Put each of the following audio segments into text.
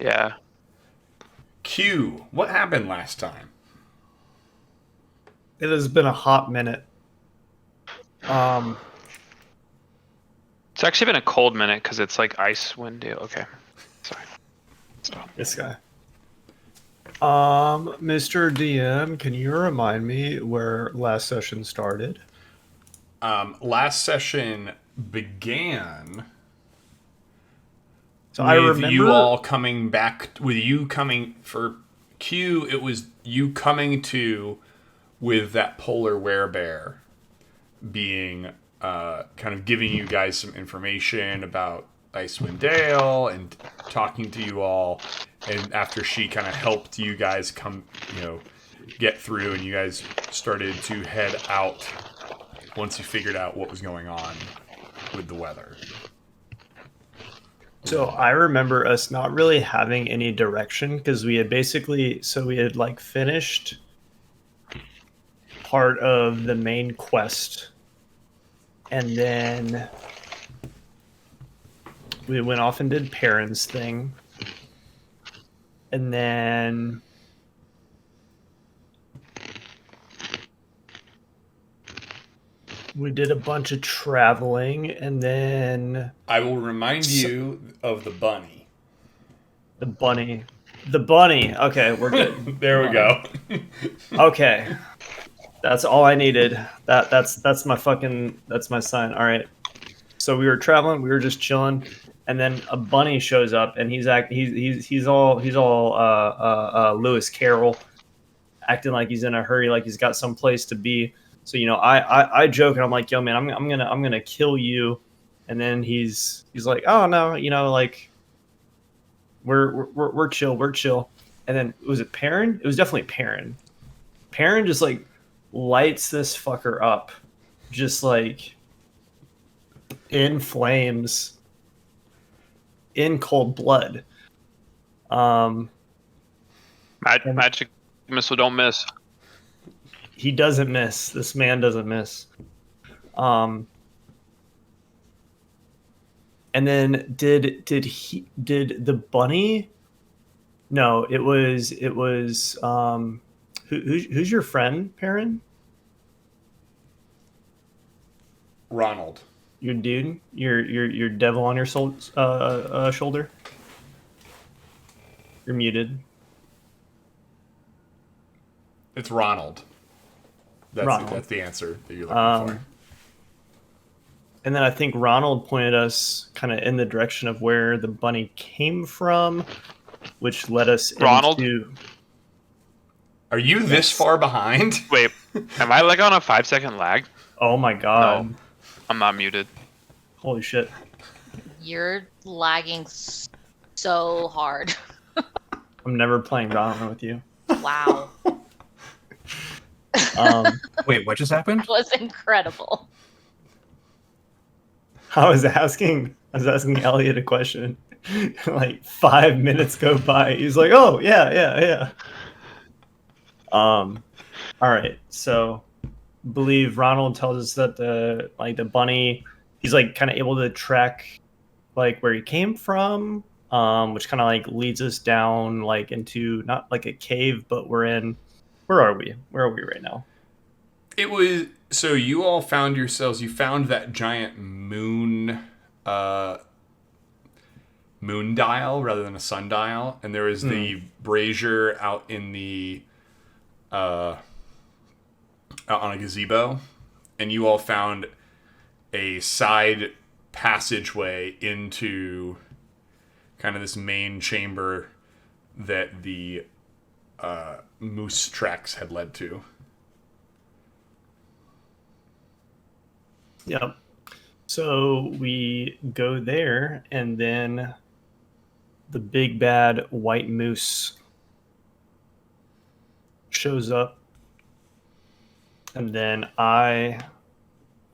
Yeah. Q, what happened last time? It has been a hot minute. It's actually been a cold minute because it's like Icewind. Okay. Sorry. Stop. This guy. Mr. DM, can you remind me where last session started? Last session began So I remember you all coming back, with you coming for Q. It was you coming to with that polar werebear being kind of giving you guys some information about Icewind Dale and talking to you all. And after she kind of helped you guys come, get through, and you guys started to head out once you figured out what was going on with the weather. So I remember us not really having any direction because we had like finished part of the main quest, and then we went off and did Perrin's thing, and then we did a bunch of traveling, and then I will remind you of the bunny. the bunny. The bunny. Okay, we're good. There we go. Okay. That's all I needed. That's my sign. All right. So we were traveling, we were just chilling, and then a bunny shows up, and he's all Lewis Carroll, acting like he's in a hurry, like he's got some place to be. So I joke, and I'm like, yo man, I'm gonna kill you, and then he's like, oh no, like we're chill, and then was it Perrin? It was definitely Perrin. Perrin just like lights this fucker up, just like in flames, in cold blood. Magic missile don't miss. He doesn't miss. This man doesn't miss. And then did the bunny? No, it was who's your friend, Perrin? Ronald. Your dude, your devil on your shoulder. You're muted. It's Ronald. That's the answer that you're looking for. And then I think Ronald pointed us kind of in the direction of where the bunny came from, which led us into... Are you this far behind? Wait, am I like on a 5-second lag? Oh my god. No, I'm not muted. Holy shit. You're lagging so hard. I'm never playing Valorant with you. Wow. Wait, what just happened? It was incredible. I was asking Elliot a question. Like 5 minutes go by. He's like, "Oh yeah." All right. So, believe Ronald tells us that the bunny, he's like kind of able to track like where he came from, which kind of like leads us down like into not like a cave, but where are we? Where are we right now? It was, so you all found yourselves, you found that giant moon dial rather than a sundial, and there was the brazier out in the out on a gazebo, and you all found a side passageway into kind of this main chamber that the moose tracks had led to. Yep. So we go there, and then the big bad white moose shows up, and then I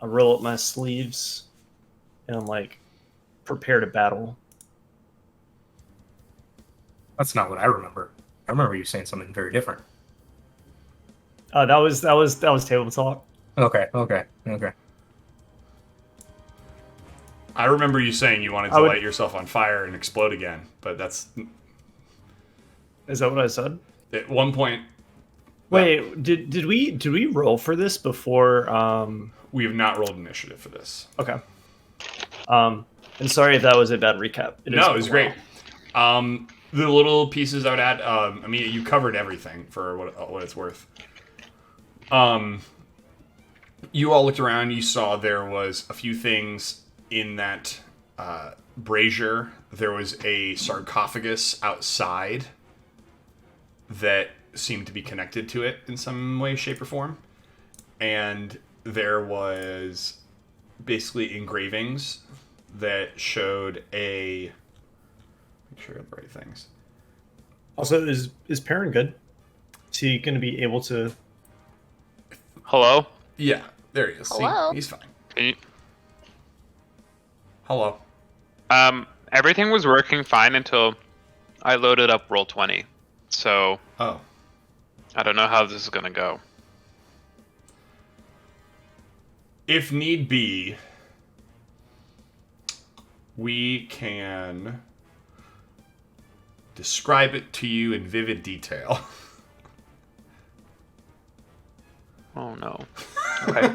roll up my sleeves, and I'm like, prepare to battle. That's not what I remember. I remember you saying something very different. That was table talk. Okay. I remember you saying you wanted to light yourself on fire and explode again, but that's Is that what I said? At one point, Wait, did we roll for this before? we have not rolled initiative for this. Okay. And sorry if that was a bad recap. No, it was great. The little pieces I would add. I mean, you covered everything for what it's worth. You all looked around. You saw there was a few things in that brazier. There was a sarcophagus outside that seemed to be connected to it in some way, shape, or form. And there was basically engravings that showed a... Make sure I got the right things. Also, is Perrin good? Is he going to be able to... Hello? Yeah, there he is. Hello? See? He's fine. Can you... Hello. Everything was working fine until I loaded up Roll20. So Oh. I don't know how this is gonna go. If need be, we can describe it to you in vivid detail. Oh no. Okay.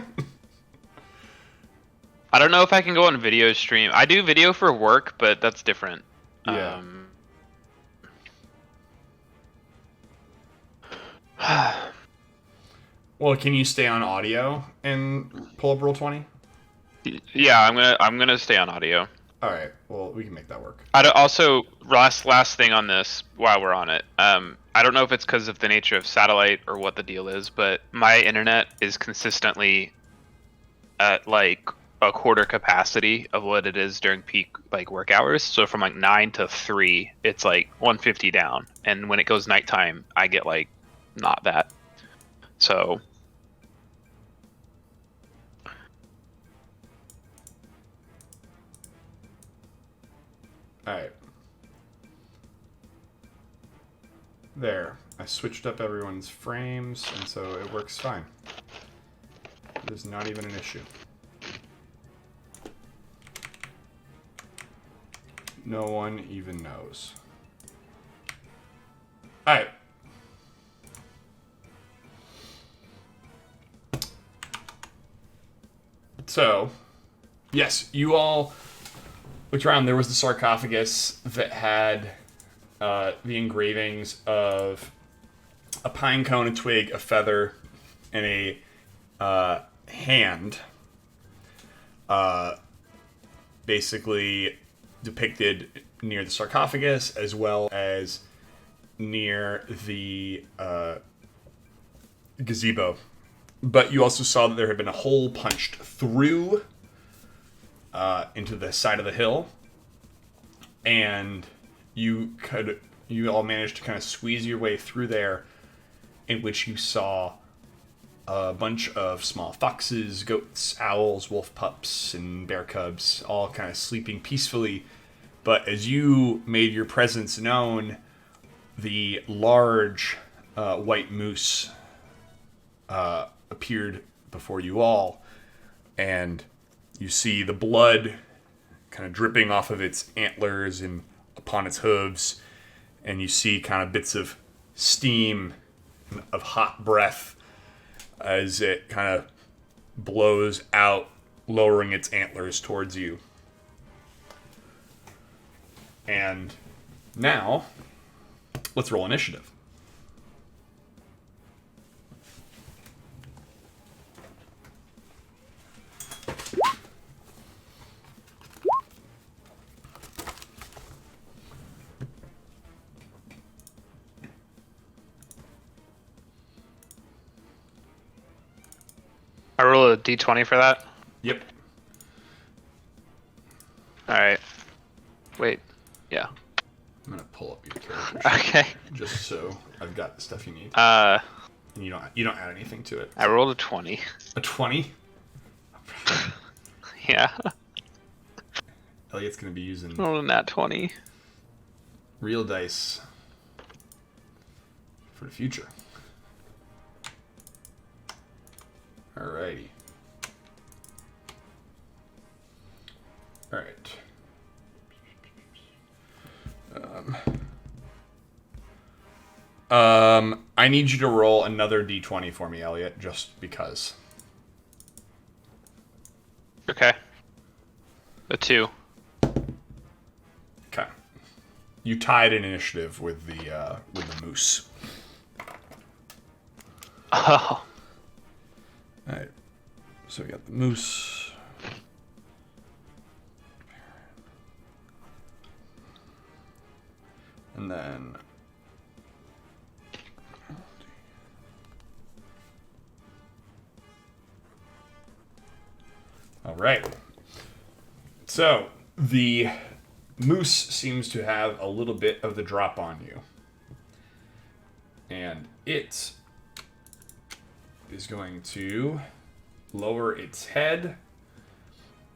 I don't know if I can go on video stream. I do video for work, but that's different. Yeah. Well, can you stay on audio and pull up Roll20? Yeah, I'm gonna stay on audio. All right. Well, we can make that work. Also, last thing on this while we're on it. I don't know if it's because of the nature of satellite or what the deal is, but my internet is consistently at like a quarter capacity of what it is during peak like work hours. So from like 9 to 3, it's like 150 down, and when it goes nighttime, I get like not that. So. Alright. There. I switched up everyone's frames, and so it works fine. There's not even an issue. No one even knows. Alright. So, yes, you all looked around. There was the sarcophagus that had the engravings of a pine cone, a twig, a feather, and a hand. Basically depicted near the sarcophagus as well as near the gazebo. But you also saw that there had been a hole punched through into the side of the hill, and you all managed to kind of squeeze your way through there, in which you saw a bunch of small foxes, goats, owls, wolf pups, and bear cubs, all kind of sleeping peacefully. But as you made your presence known, the large white moose appeared before you all, and you see the blood kind of dripping off of its antlers and upon its hooves, and you see kind of bits of steam, of hot breath, as it kind of blows out, lowering its antlers towards you. And now, let's roll initiative. I roll a d20 for that. Yep. All right. Wait. Yeah. I'm gonna pull up your character sheet Okay. just so I've got the stuff you need. Uh, And you don't add anything to it. I rolled a 20. A 20? Yeah. Elliot's gonna be using Rolling that 20. real dice for the future. Alrighty. Alright. I need you to roll another d20 for me, Elliot, just because. Okay. A 2. Okay. You tied an initiative with the moose. Oh. All right. So we got the moose. And then all right. So the moose seems to have a little bit of the drop on you. And it is going to lower its head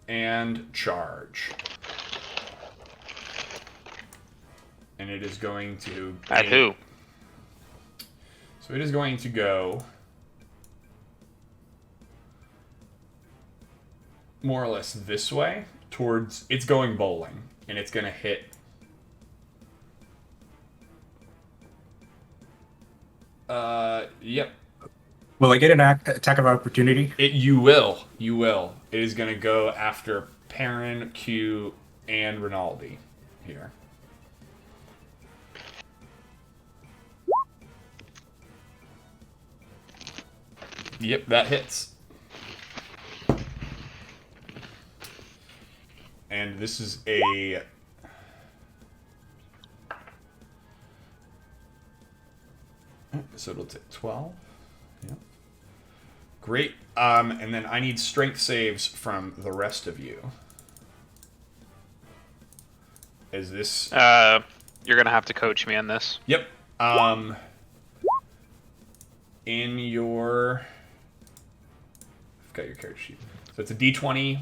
and charge. And it is going to... At who? So it is going to go... more or less this way towards... It's going bowling. And it's going to hit... Yep. Will I get an attack of opportunity? You will. You will. It is going to go after Perrin, Q, and Rinaldi here. Yep, that hits. And this is a... So it'll take 12. Yep. Great. And then I need strength saves from the rest of you. Is this... You're going to have to coach me on this. Yep. In your... I've got your character sheet. So it's a d20.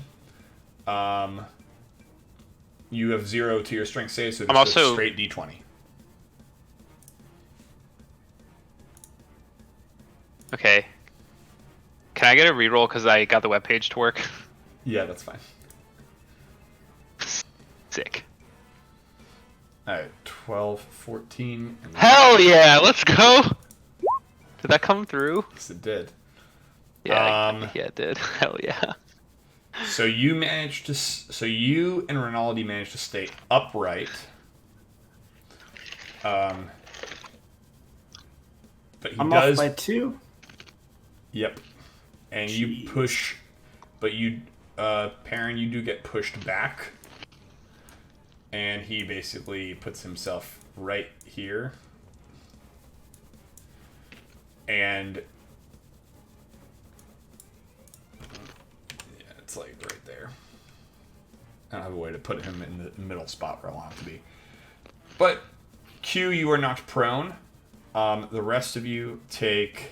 You have 0 to your strength save, so this is a straight d20. Okay. Can I get a reroll because I got the webpage to work? Yeah, that's fine. Sick. Alright, 12, 14... And Hell yeah, let's go! Did that come through? Yes, it did. Yeah, yeah, it did. Hell yeah. So you managed to... So you and Rinaldi managed to stay upright. But he I'm does... off by 2. Yep. And Jeez. you push... But you... Perrin, you do get pushed back. And he basically puts himself right here. And... yeah, it's like right there. I don't have a way to put him in the middle spot where I want him to be. But, Q, you are knocked prone. The rest of you take...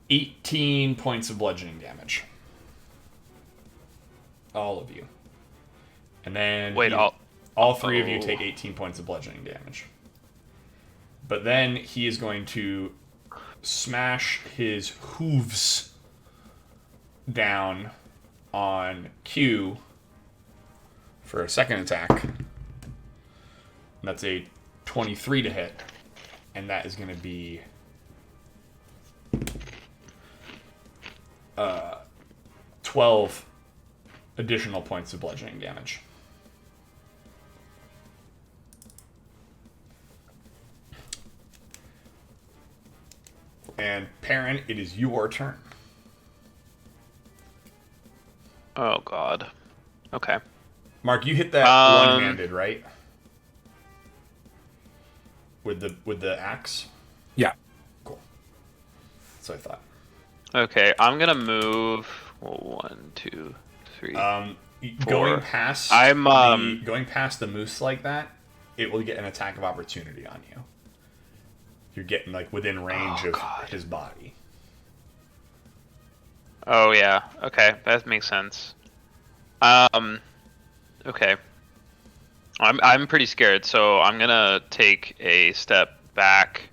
18 points of bludgeoning damage. All of you. And then Wait, all three of you take 18 points of bludgeoning damage. But then he is going to smash his hooves down on Q for a second attack. That's a 23 to hit. And that is going to be 12 additional points of bludgeoning damage. And Perrin, it is your turn. Oh god. Okay. Mark, you hit that one-handed, right? With the axe? Yeah. Cool. That's what I thought. Okay, I'm gonna move 1, 2, 3. Going past going past the moose like that, it will get an attack of opportunity on you. You're getting like within range of his body. Oh yeah. Okay, that makes sense. Okay. I'm pretty scared, so I'm gonna take a step back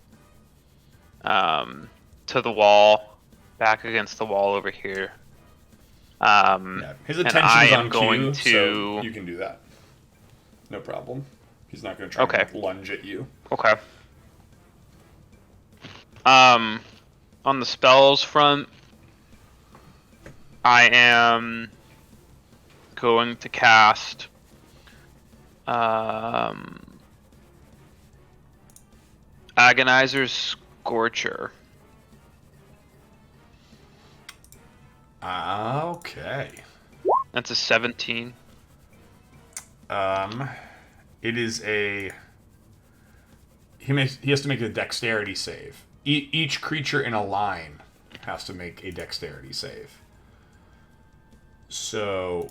to the wall, back against the wall over here. Yeah, his and attention I is am on going Q, to. so you can do that. No problem. He's not going to try and lunge at you. Okay. On the spells front, I am going to cast Agonizer's Scorcher. Okay. That's a 17. It is a. He has to make a dexterity save. Each creature in a line has to make a dexterity save. So,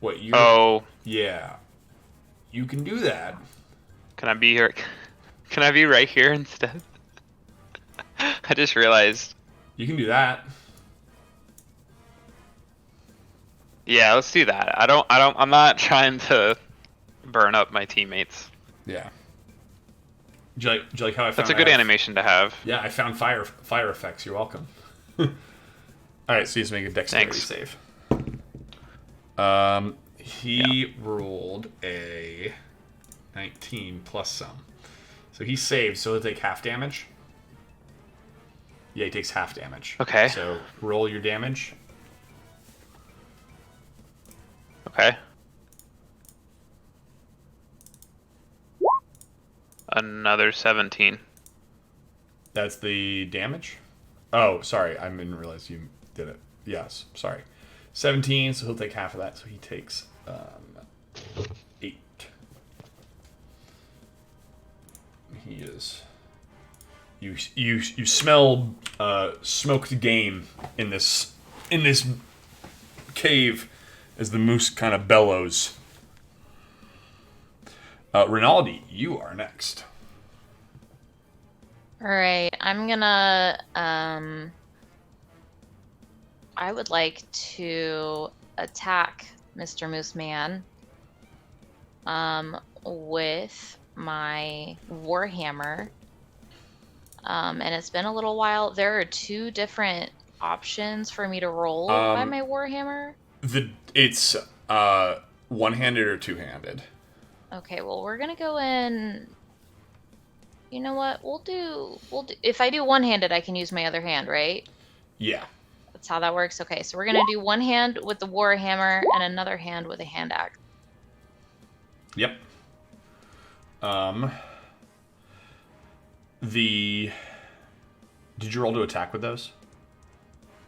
what you? Oh. Yeah. You can do that. Can I be here? Can I be right here instead? I just realized. You can do that. Yeah, let's do that. I'm not trying to burn up my teammates. Yeah. Do you like how I found That's a good animation to have. Yeah, I found fire effects. You're welcome. All right, so he's making a dexterity save. He rolled a 19 plus some. So he saves, so he'll take half damage. Yeah, he takes half damage. Okay. So roll your damage. Okay. Another 17. That's the damage? Oh, sorry. I didn't realize you did it. Yes, sorry. 17, so he'll take half of that. So he takes 8. He is... You smell smoked game in this cave as the moose kind of bellows. Rinaldi, you are next. All right, I'm gonna. I would like to attack Mr. Moose Man. With my Warhammer. And it's been a little while. There are 2 different options for me to roll by my Warhammer. It's one-handed or two-handed. Okay, well, we're gonna go in. You know what? We'll do. If I do one-handed, I can use my other hand, right? Yeah. That's how that works. Okay, so we're gonna do one hand with the Warhammer and another hand with a hand axe. Yep. Did you roll to attack with those?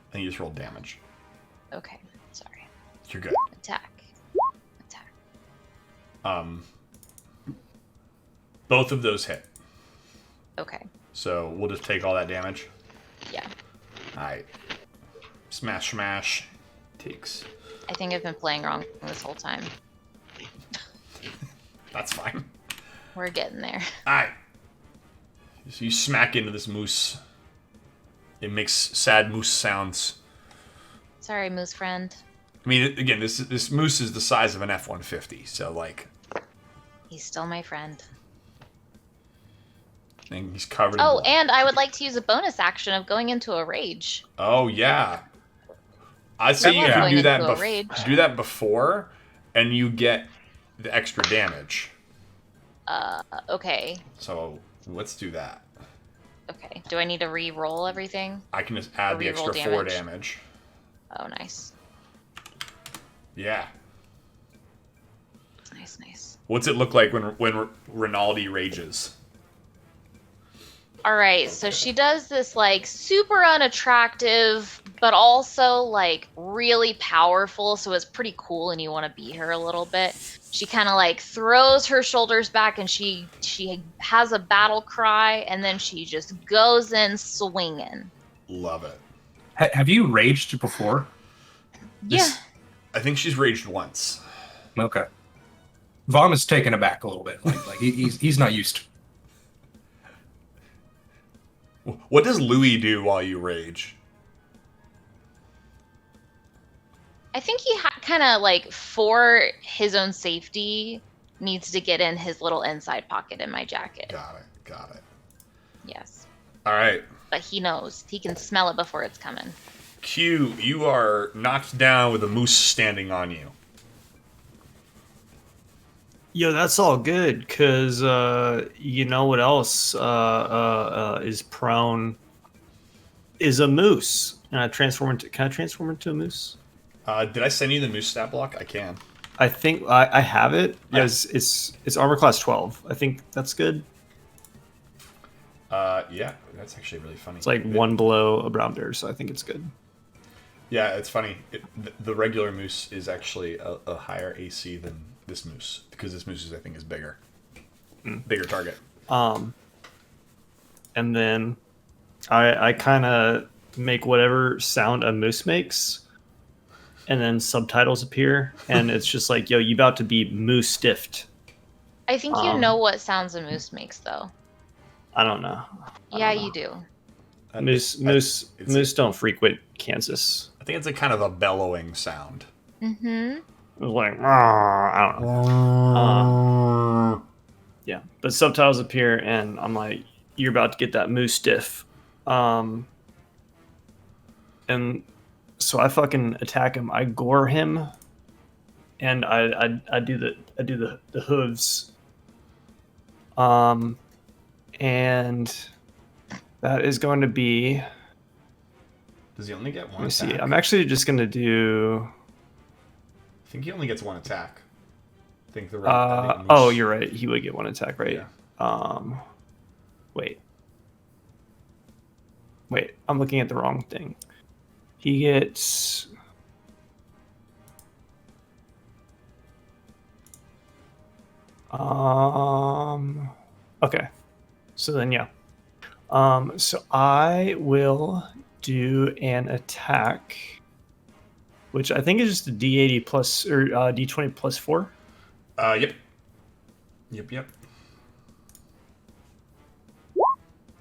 I think you just rolled damage. Okay, sorry. You're good. Attack. Both of those hit. Okay. So we'll just take all that damage. Yeah. Alright. Smash. Takes. I think I've been playing wrong this whole time. That's fine. We're getting there. Alright. So you smack into this moose. It makes sad moose sounds. Sorry, moose friend. I mean, again, this moose is the size of an F-150, so like... He's still my friend. And he's covered in Oh, blood. and I would like to use a bonus action of going into a rage. Oh, yeah. I'd say you can do that before, and you get the extra damage. Okay. So let's do that. Okay. Do I need to re-roll everything? I can just add the extra 4 damage. Oh, nice. Yeah. Nice. What's it look like when Rinaldi rages? All right, so she does this like super unattractive, but also like really powerful, so it's pretty cool and you want to beat her a little bit. She kind of like throws her shoulders back and she has a battle cry and then she just goes in swinging. Love it. Have you raged before? Yeah. I think she's raged once. Okay. Vom is taken aback a little bit. Like he's not used to. What does Louis do while you rage? I think he kind of like for his own safety needs to get in his little inside pocket in my jacket. Got it. Yes. All right. But he knows. He can smell it before it's coming. Q, you are knocked down with a moose standing on you. Yo, that's all good, because you know what else is prone is a moose. Can I transform into a moose? Did I send you the moose stat block? I can. I think I have it. Yeah. As it's armor class 12. I think that's good. Yeah, that's actually really funny. It's like one below a brown bear, so I think it's good. Yeah, it's funny. The regular moose is actually a higher AC than this moose, because this moose, I think, is bigger. Bigger target. And then I kind of make whatever sound a moose makes, and then subtitles appear, and it's just like, yo, you about to be moose stiffed. I think you know what sounds a moose makes, though. I don't know. Yeah, you do. Moose don't frequent Kansas. I think it's a kind of a bellowing sound. Mm-hmm. It was like, I don't know. Yeah, but subtitles appear, and I'm like, you're about to get that moose stiff. And so I fucking attack him. I gore him, and I do the hooves. And that is going to be. Does he only get one Let me attack? see. I'm actually just going to do. I think he only gets one attack. I think the Oh, you're right. He would get one attack, right? Yeah. Wait. I'm looking at the wrong thing. He gets. Okay. So then, yeah. So I will do an attack, which I think is just a D80 plus or D20 plus 4. Yep.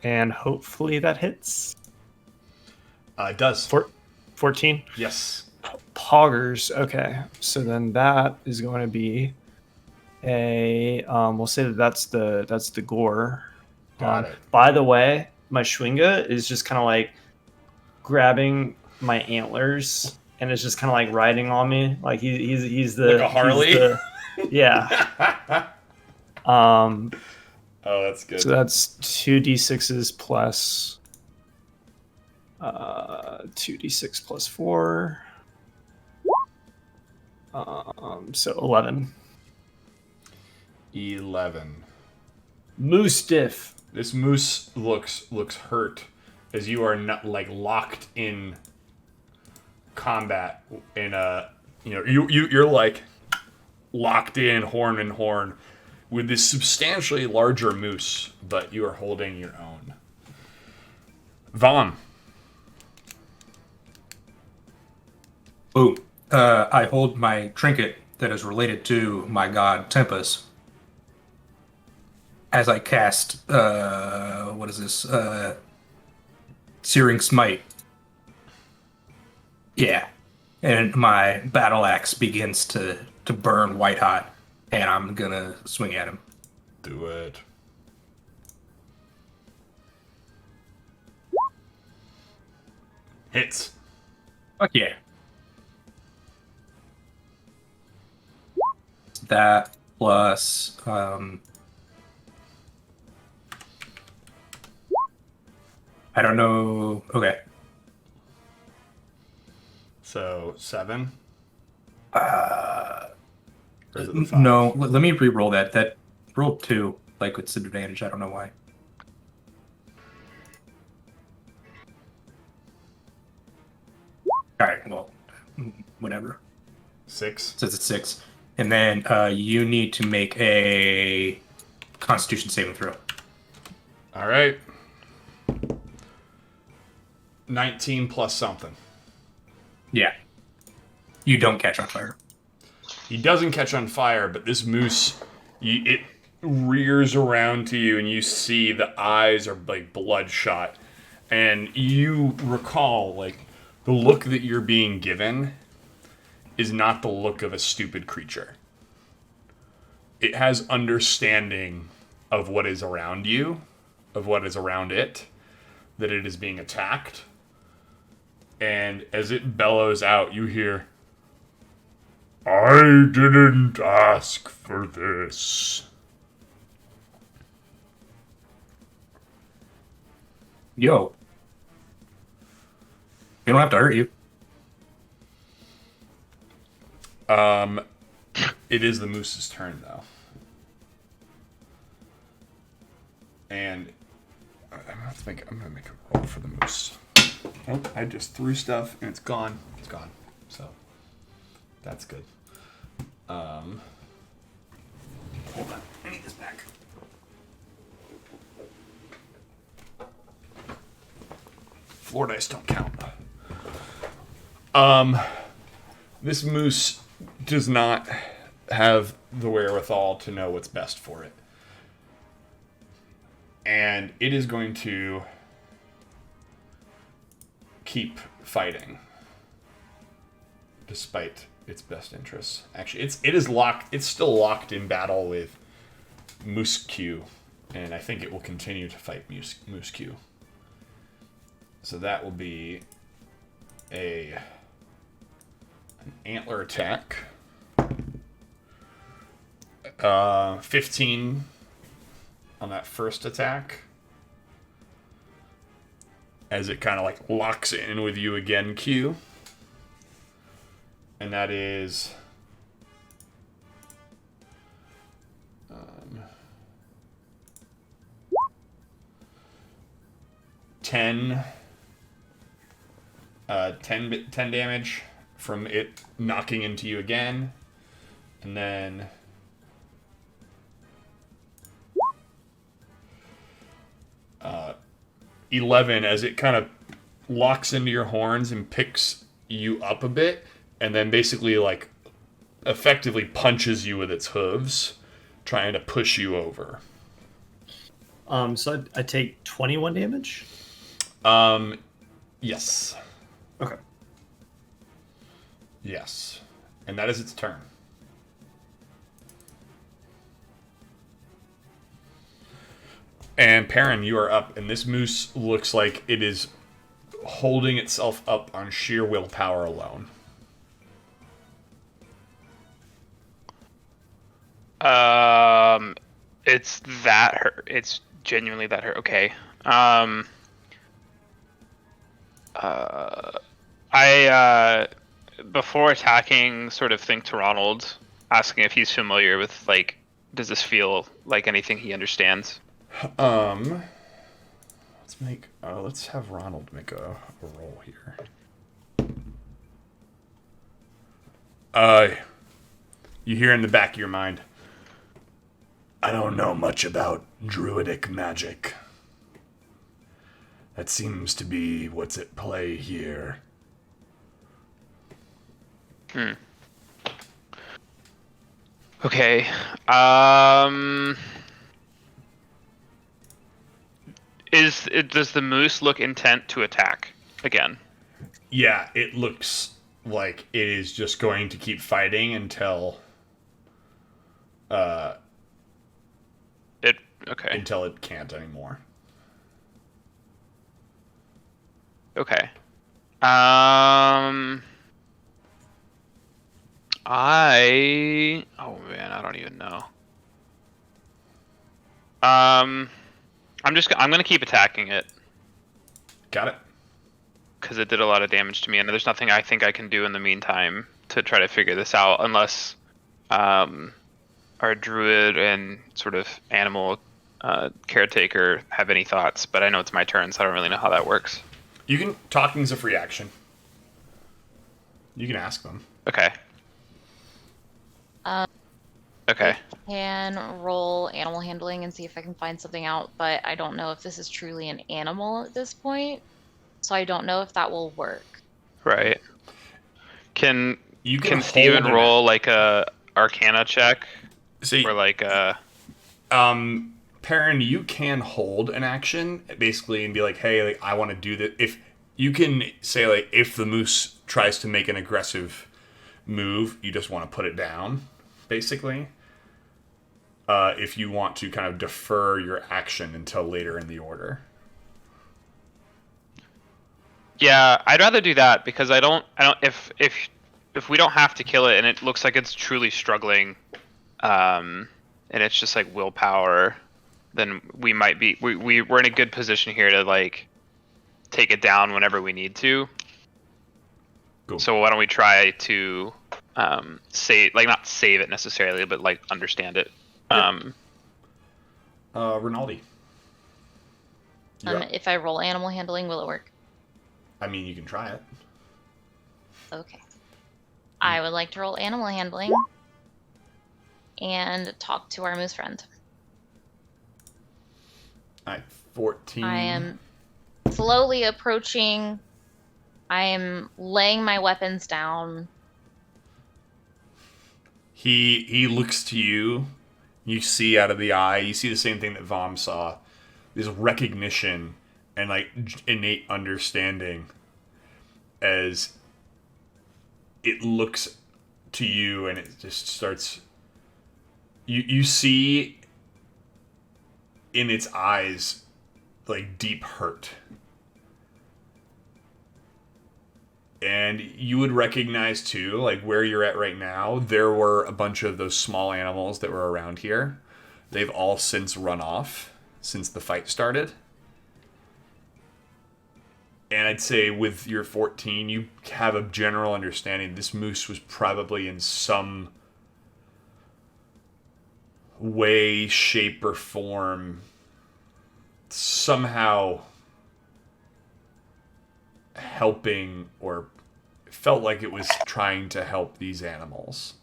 And hopefully that hits. It does. 14. Yes. Poggers. Okay. So then that is going to be a. We'll say that's the gore. Got it. By the way, my Schwinga is just kind of like grabbing my antlers and it's just kind of like riding on me, like he's the like a Harley. Yeah. Oh, that's good. So that's 2d6s plus 2d6 plus 4. So 11. 11. Moose stiff. This moose looks hurt as you are not like locked in combat in a you're like locked in horn and horn with this substantially larger moose, but you are holding your own. Vaughn. Boom. I hold my trinket that is related to my god Tempest as I cast what is this? Searing Smite. Yeah. And my battle axe begins to burn white hot, and I'm gonna swing at him. Do it. Hits. Fuck yeah. That plus I don't know. Okay. So 7. Or is it the 5? No, let me re-roll that. That rolled 2, like with disadvantage. I don't know why. All right. Well, whatever. 6. Says it's 6, and then you need to make a Constitution saving throw. All right. 19 plus something. Yeah. You don't catch on fire. He doesn't catch on fire, but this moose, it rears around to you, and you see the eyes are like bloodshot. And you recall, like, the look that you're being given is not the look of a stupid creature. It has understanding of what is around you, of what is around it, that it is being attacked. And as it bellows out, you hear, "I didn't ask for this." Yo. You don't have to hurt you. It is the moose's turn, though. And I'm gonna make a roll for the moose. Oh, I just threw stuff and it's gone. It's gone. So that's good. Hold on. I need this back. Floor dice don't count. This moose does not have the wherewithal to know what's best for it. And it is going to keep fighting despite its best interests. Actually, it's still locked in battle with Moose Q, and I think it will continue to fight Moose Q. So that will be an antler attack. 15 on that first attack. As it kind of like locks in with you again, Q. And that is 10 damage from it knocking into you again. And then 11 as it kind of locks into your horns and picks you up a bit, and then basically like effectively punches you with its hooves, trying to push you over. So I take 21 damage? Yes. Okay. Yes. And that is its turn. And Perrin, you are up, and this moose looks like it is holding itself up on sheer willpower alone. It's that hurt. It's genuinely that hurt. Okay. I before attacking, sort of think to Ronald, asking if he's familiar with, like, does this feel like anything he understands? Let's have Ronald make a roll here. You hear in the back of your mind, "I don't know much about druidic magic. That seems to be what's at play here." Okay. Does the moose look intent to attack again? Yeah, it looks like it is just going to keep fighting until until it can't anymore. Okay. Oh man, I don't even know. I'm gonna keep attacking it Got it. because it did a lot of damage to me, and there's nothing I think I can do in the meantime to try to figure this out, unless our druid and sort of animal caretaker have any thoughts. But I know it's my turn, so I don't really know how that works. Talking's a free action. You can ask them. Okay. Okay. Can roll animal handling and see if I can find something out, but I don't know if this is truly an animal at this point, so I don't know if that will work. Right. Can hold Steven an roll like a Arcana check? See, Or like a... Perrin, you can hold an action basically and be like, "Hey, like, I want to do that." If you can say, like, if the moose tries to make an aggressive move, you just want to put it down, basically. If you want to kind of defer your action until later in the order. Yeah, I'd rather do that because I don't if we don't have to kill it and it looks like it's truly struggling, and it's just like willpower, then we might be we're in a good position here to like take it down whenever we need to. Cool. So why don't we try to save, like not save it necessarily, but like understand it. Rinaldi. You're up. If I roll animal handling, will it work? I mean, you can try it. Okay. I would like to roll animal handling and talk to our moose friend. All right, 14. I am slowly approaching. I am laying my weapons down. He looks to you. You see out of the eye. You see the same thing that Vom saw. This recognition and like innate understanding as it looks to you, and it just starts. You see in its eyes like deep hurt. And you would recognize too, like where you're at right now, there were a bunch of those small animals that were around here. They've all since run off since the fight started. And I'd say with your 14, you have a general understanding this moose was probably in some way, shape, or form somehow helping, or felt like it was trying to help these animals.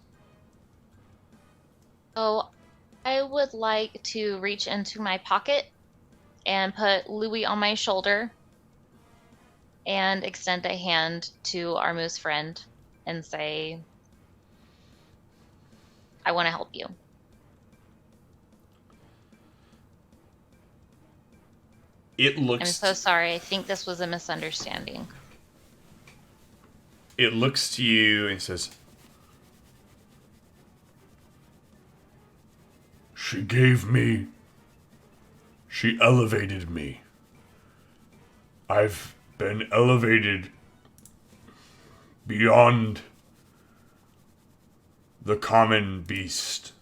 So I would like to reach into my pocket and put Louis on my shoulder and extend a hand to our moose friend and say, I want to help you. It looks. I'm so sorry. I think this was a misunderstanding. It looks to you and says, "She gave me. She elevated me. I've been elevated beyond the common beast.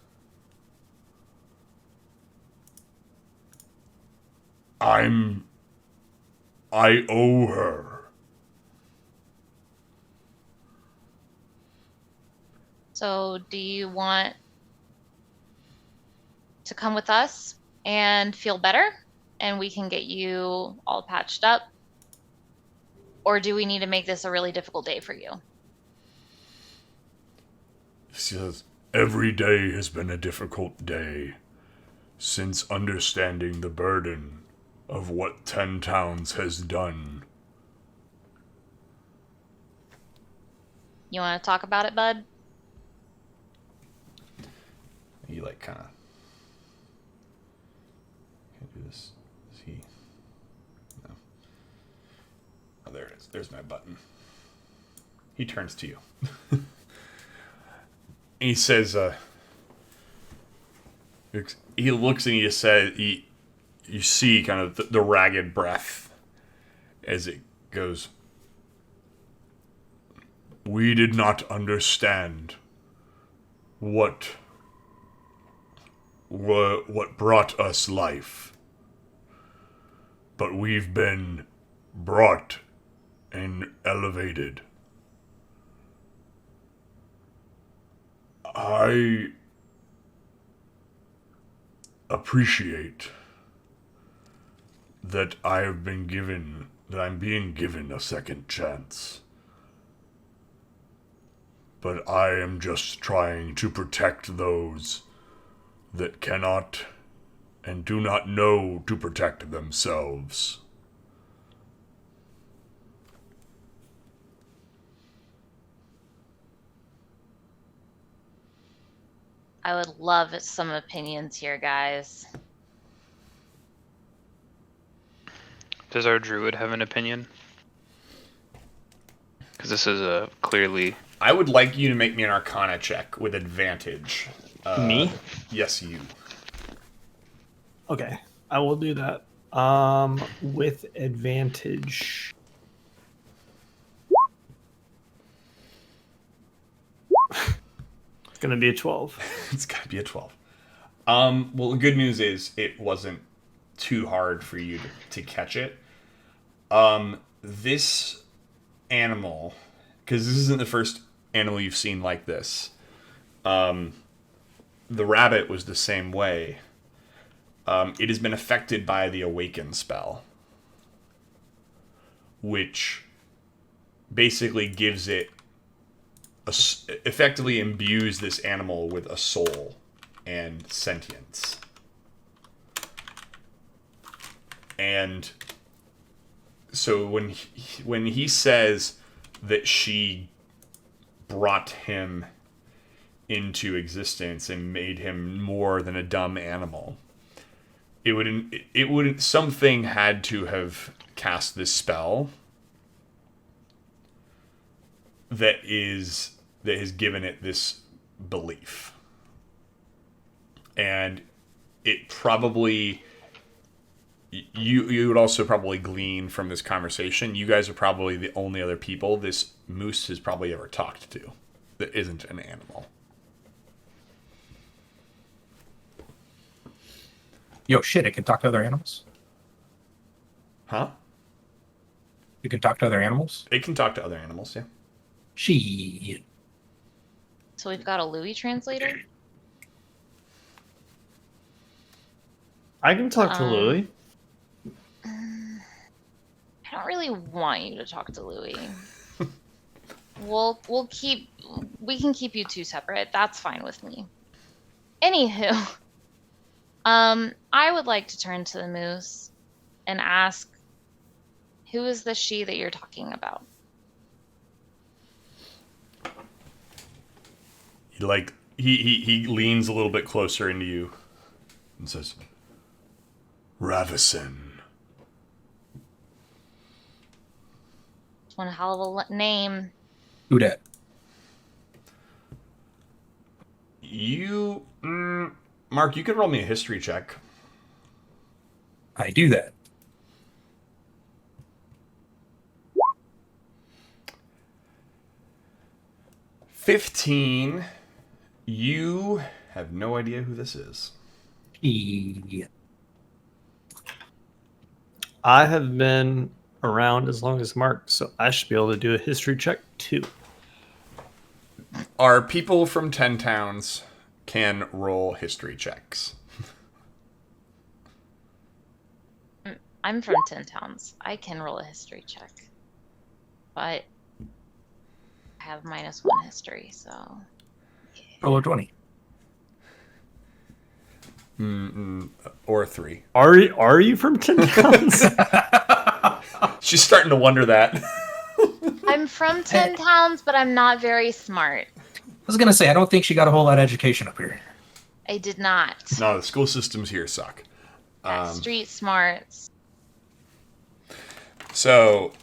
I owe her." So do you want to come with us and feel better and we can get you all patched up? Or do we need to make this a really difficult day for you? She says, "Every day has been a difficult day since understanding the burden of what 10 Towns has done." You want to talk about it, bud? He like kind of. Can't do this. Is he? No. Oh, there it is. There's my button. He turns to you. And he says, he looks and he just says, you see kind of the ragged breath as it goes, "We did not understand what brought us life, but we've been brought and elevated. I appreciate that I'm being given a second chance. But I am just trying to protect those that cannot and do not know to protect themselves." I would love some opinions here, guys. Does our druid have an opinion? Because this is a clearly. I would like you to make me an Arcana check with advantage. Me? Yes, you. Okay, I will do that. With advantage. It's gonna be a 12. It's gotta be a 12. Well, the good news is it wasn't too hard for you to catch it. This animal, because this isn't the first animal you've seen like this. The rabbit was the same way. It has been affected by the Awaken spell, which basically gives it effectively imbues this animal with a soul and sentience. And so when he says that she brought him into existence and made him more than a dumb animal, it wouldn't something had to have cast this spell that has given it this belief. And it probably, you would also probably glean from this conversation, you guys are probably the only other people this moose has probably ever talked to that isn't an animal. Yo, shit, it can talk to other animals? Huh? You can talk to other animals? It can talk to other animals, yeah. Shit. So we've got a Louis translator. I can talk to Louis. I don't really want you to talk to Louis. We can keep you two separate. That's fine with me. Anywho, I would like to turn to the moose and ask, who is the she that you're talking about? He leans a little bit closer into you and says, Ravison. It's one hell of a name. Who dat? Mark, you could roll me a history check. I do that. $15. You have no idea who this is. Yeah. I have been around as long as Mark, so I should be able to do a history check too. Our people from 10 towns can roll history checks. I'm from 10 towns. I can roll a history check. But I have -1 history, so... Roll a 20. Or 3. Are you from 10 towns? She's starting to wonder that. I'm from 10 towns, but I'm not very smart. I was gonna say, I don't think she got a whole lot of education up here. I did not. No, the school systems here suck. Street smarts. So,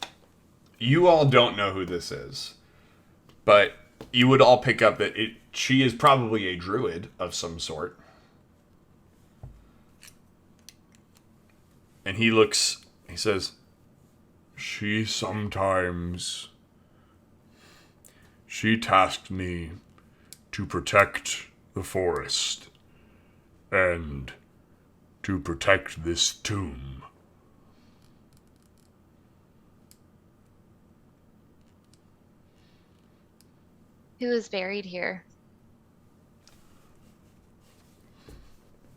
you all don't know who this is, but you would all pick up that she is probably a druid of some sort. And he says, she tasked me to protect the forest and to protect this tomb. Who is buried here?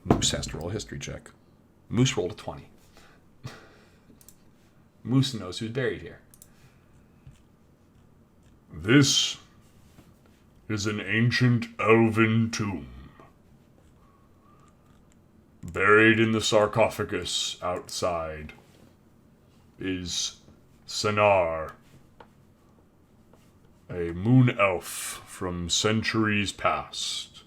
Moose has to roll a history check. Moose rolled a 20. Moose knows who's buried here. This is an ancient elven tomb. Buried in the sarcophagus outside is Sanar, a moon elf from centuries past.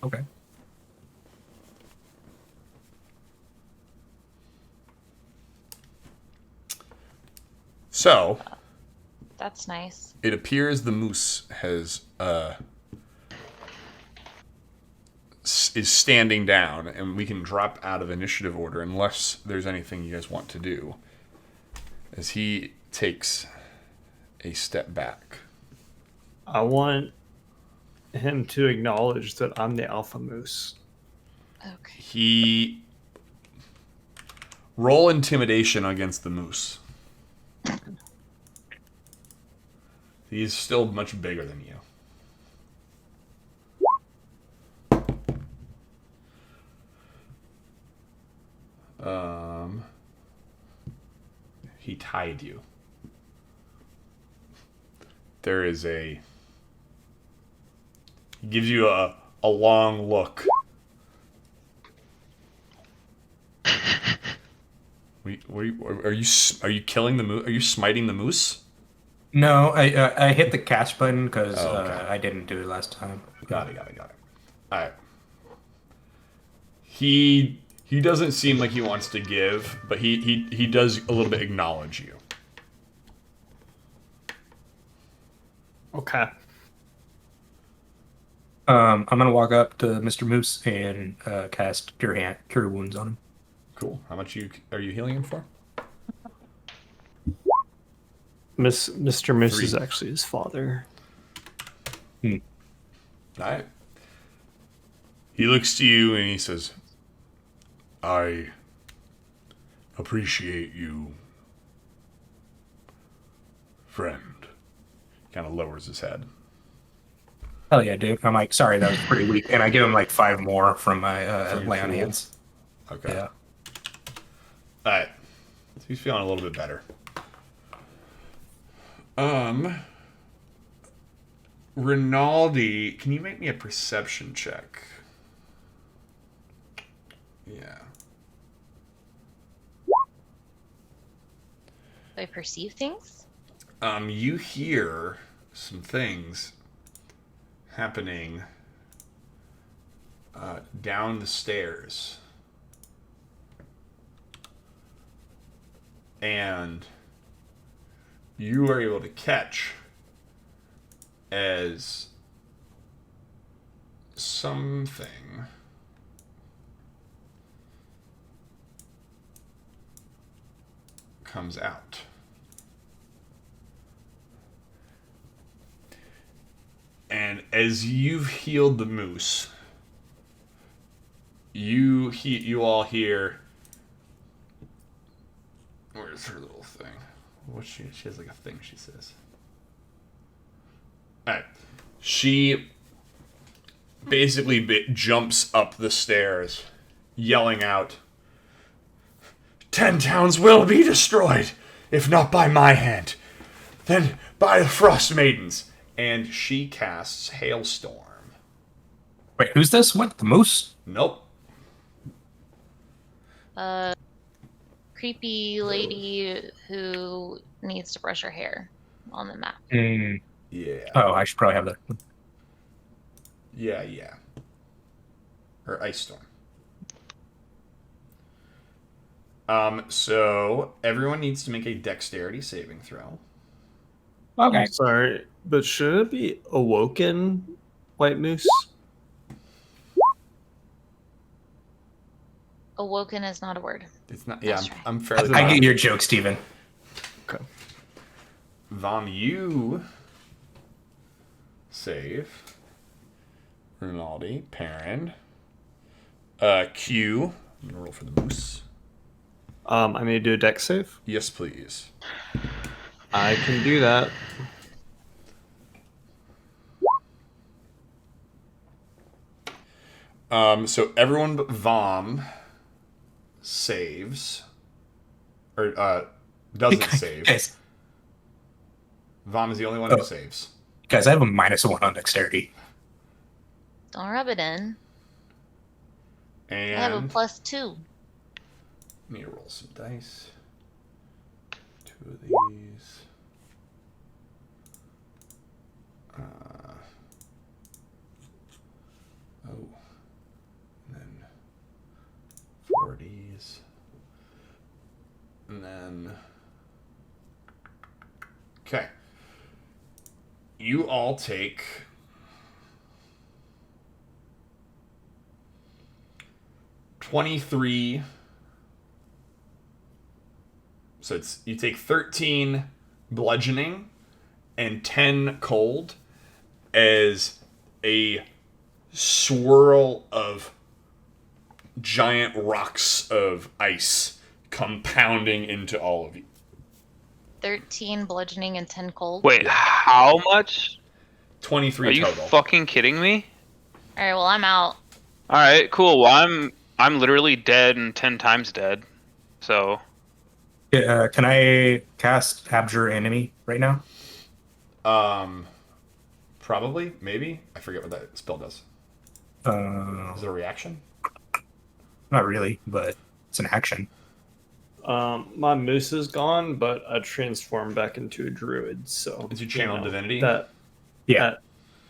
Okay. So, That's nice. it appears the moose has is standing down, and we can drop out of initiative order unless there's anything you guys want to do. As he takes a step back. I want him to acknowledge that I'm the alpha moose. Okay. He roll intimidation against the moose. He's still much bigger than you. He tied you. There is a... He gives you a long look. Are you killing the moose? Are you smiting the moose? No, I hit the cast button because okay. I didn't do it last time. Got it. All right. He doesn't seem like he wants to give, but he does a little bit acknowledge you. Okay. I'm gonna walk up to Mr. Moose and cast Cure Wounds on him. Cool. How much are you healing him for? Mr. Moose 3. is actually his father. All right. He looks to you and he says, I appreciate you, friend. Kind of lowers his head. Hell yeah, dude. I'm like, sorry, that was pretty weak. And I give him like 5 more from my From your lay on pool? hands. Okay. Yeah. All right. So he's feeling a little bit better. Rinaldi, can you make me a perception check? Yeah. Do I perceive things? You hear some things happening down the stairs. And you are able to catch as something comes out. And as you've healed the moose, you all hear. Where's her little thing? She has like a thing she says. Alright. She basically jumps up the stairs, yelling out, 10 towns will be destroyed, if not by my hand, then by the Frostmaidens. And she casts Hailstorm. Wait, who's this? What? The moose? Nope. Creepy lady who needs to brush her hair on the map. Yeah. Oh, I should probably have that. Yeah. Or Ice Storm. So everyone needs to make a dexterity saving throw. Okay. I'm sorry, but should it be awoken white moose? Awoken is not a word. It's not. That's Yeah, right. I'm fairly. I get your joke, Steven. Okay. Vom, you save. Rinaldi, Perrin. Q. I'm gonna roll for the moose. I need to do a dex save. Yes, please. I can do that. So everyone but Vom saves. Or doesn't save. Guys, Vom is the only one who saves. I have a -1 on dexterity. Don't rub it in. I And have a +2. let me roll some dice. 2 of these. And then 4 of these. And then... Okay. You all take... 23... So you take 13 bludgeoning and 10 cold as a swirl of giant rocks of ice come pounding into all of you. 13 bludgeoning and 10 cold. Wait, how much? 23 Are you total. fucking kidding me? All right, well, I'm out. All right, cool. Well, I'm literally dead and 10 times dead. So Can I cast Abjure Enemy right now? Probably, maybe. I forget what that spell does. Is it a reaction? Not really, but it's an action. My moose is gone, but I transformed back into a druid. So Did you channel divinity? Yeah.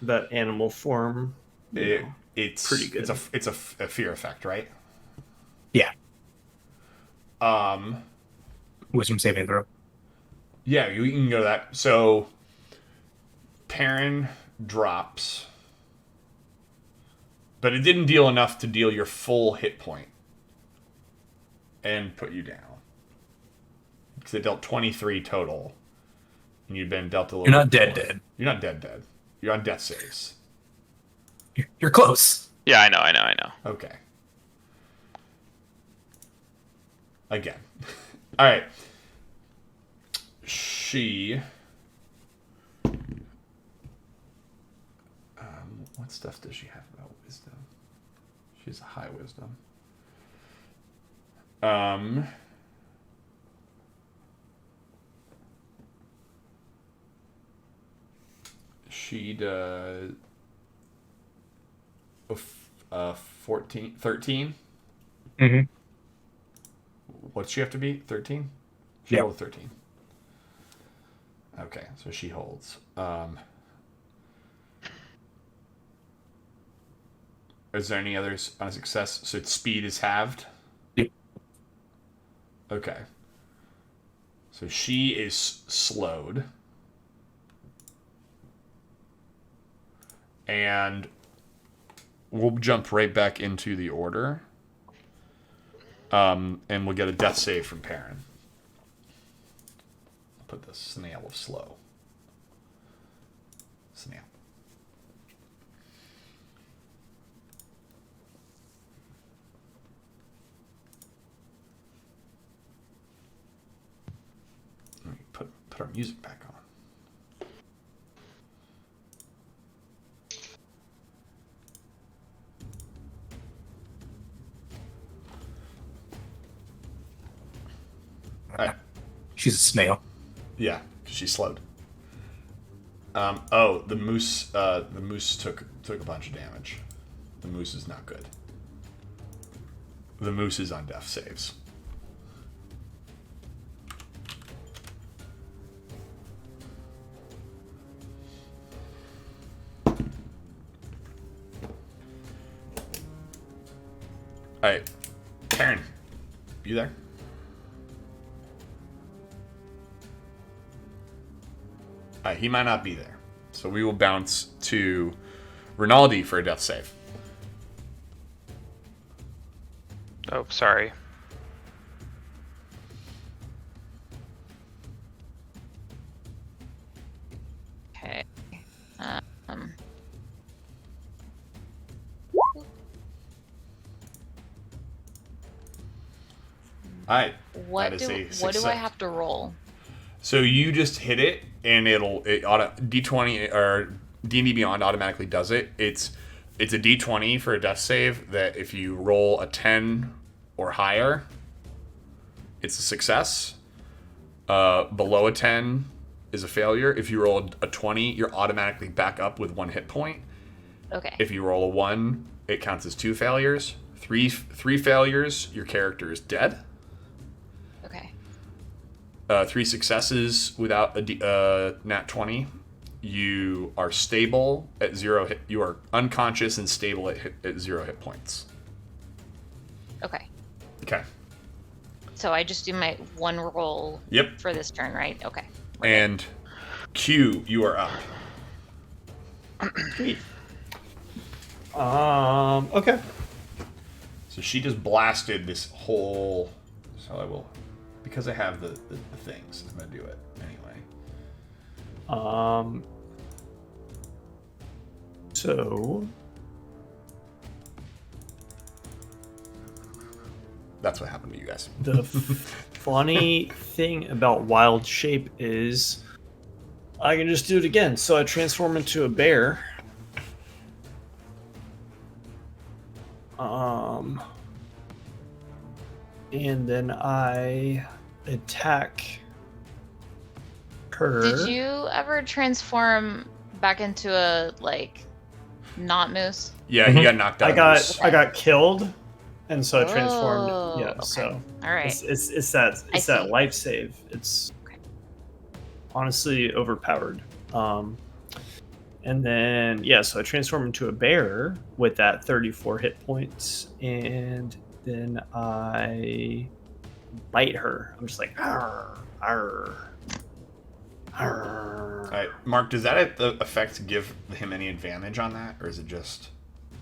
That animal form. It's pretty good. It's a fear effect, right? Yeah. Um. Wisdom saving throw. Yeah, you can go to that. So, Perrin drops, but it didn't deal enough to deal your full hit point and put you down. Because it dealt 23 total, and you'd been dealt a little. You're not bit dead. more. Dead. You're not dead. You're on death saves. You're close. yeah, I know. Okay. Again. All right. She. What stuff does she have about wisdom? She has a high wisdom. She does 13. Mm-hmm. What's she have to be? 13? She Yeah. rolled 13. Okay, so she holds. Is there any others on success? So its speed is halved? Yep. Okay. So she is slowed. And we'll jump right back into the order. And we'll get a death save from Perrin. I'll put the snail of slow. Snail. Let me put our music back on. She's a snail. Yeah, because she's slowed. The moose. The moose took a bunch of damage. The moose is not good. The moose is on death saves. All right, Karen, you there? He might not be there. So we will bounce to Rinaldi for a death save. Oh, sorry. Okay. All right. What that is do a I success. have to roll? So you just hit it, and D20 or D&D Beyond automatically does it. It's a D20 for a death save that if you roll a 10 or higher, it's a success. Below a 10 is a failure. If you roll a 20, you're automatically back up with 1 hit point. Okay. If you roll a 1, it counts as 2 failures. Three failures, your character is dead. Okay. 3 successes without a nat 20, you are stable at 0 hit. You are unconscious and stable at 0 hit points. Okay. Okay. So I just do my 1 roll. Yep. For this turn, right? Okay. And Q, you are up. Sweet. Okay. So she just blasted this whole. So I will, because I have the things, I'm gonna do it anyway. So That's what happened to you guys. the funny thing about wild shape is I can just do it again. So I transform into a bear. And then I attack her. Did you ever transform back into a like not moose? Yeah, he got knocked out. I got killed, and so I transformed. Oh, Yeah, okay. so All right. it's that I see. life save. It's honestly overpowered. And then so I transform into a bear with that 34 hit points, and then I bite her. I'm just like arr, arr, arr. All right, Mark, does that effect give him any advantage on that, or is it just...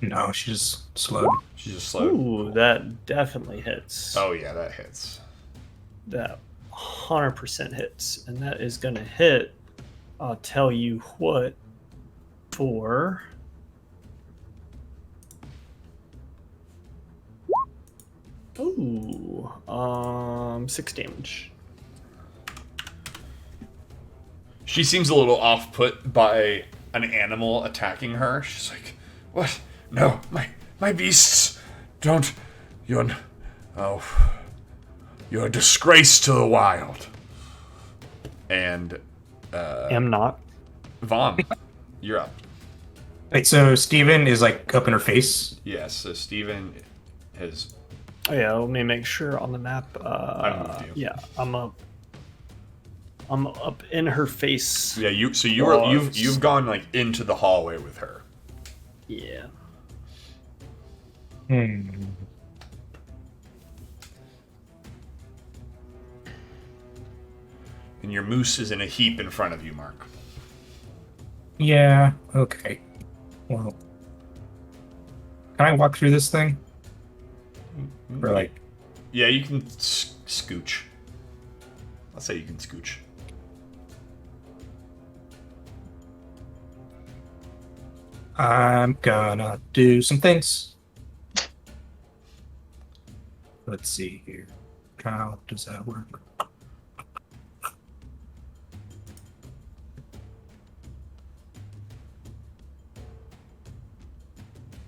No, she's slowed. She's just slow? Ooh, that definitely hits. Oh, yeah, that hits. That 100% hits, and that is gonna hit. I'll tell you what. For 6 damage. She seems a little off-put by an animal attacking her. She's like, "What? No, my beasts! Don't! You're a disgrace to the wild." And Am not. Vaughn, you're up. Wait, so Steven is like up in her face? Yes, so Steven has... Oh yeah, let me make sure on the map. I moved you. Yeah, I'm up in her face. Yeah, you've gone like into the hallway with her. Yeah. And your moose is in a heap in front of you, Mark. Yeah, okay. Well, can I walk through this thing? Or like... Yeah, you can scooch. Let's say you can scooch. I'm gonna do some things. Let's see here. How does that work?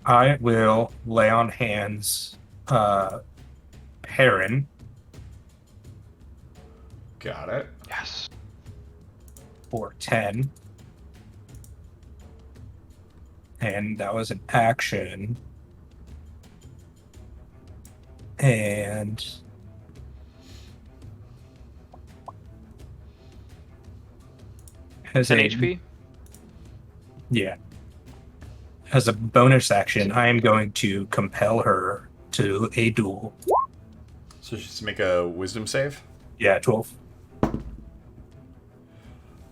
I will lay on hands Perrin. Got it. Yes. For 10. And that was an action. And as 10 a HP. Yeah. As a bonus action, I am going to compel her to a duel. So just make a wisdom save. Yeah, 12.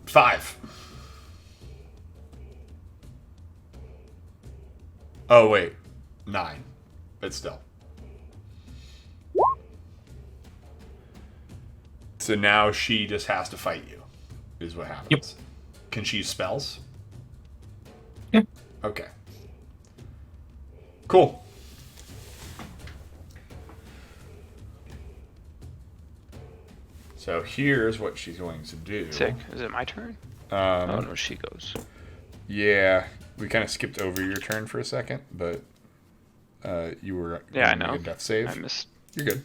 5. Oh wait, 9. But still. So now she just has to fight you, is what happens. Yep. Can she use spells? Yeah. Okay. Cool. So here's what she's going to do. Sick. Is it my turn? Oh no, she goes. Yeah, we kind of skipped over your turn for a second, but you were Yeah, I going to know. make a death save. I missed. You're good.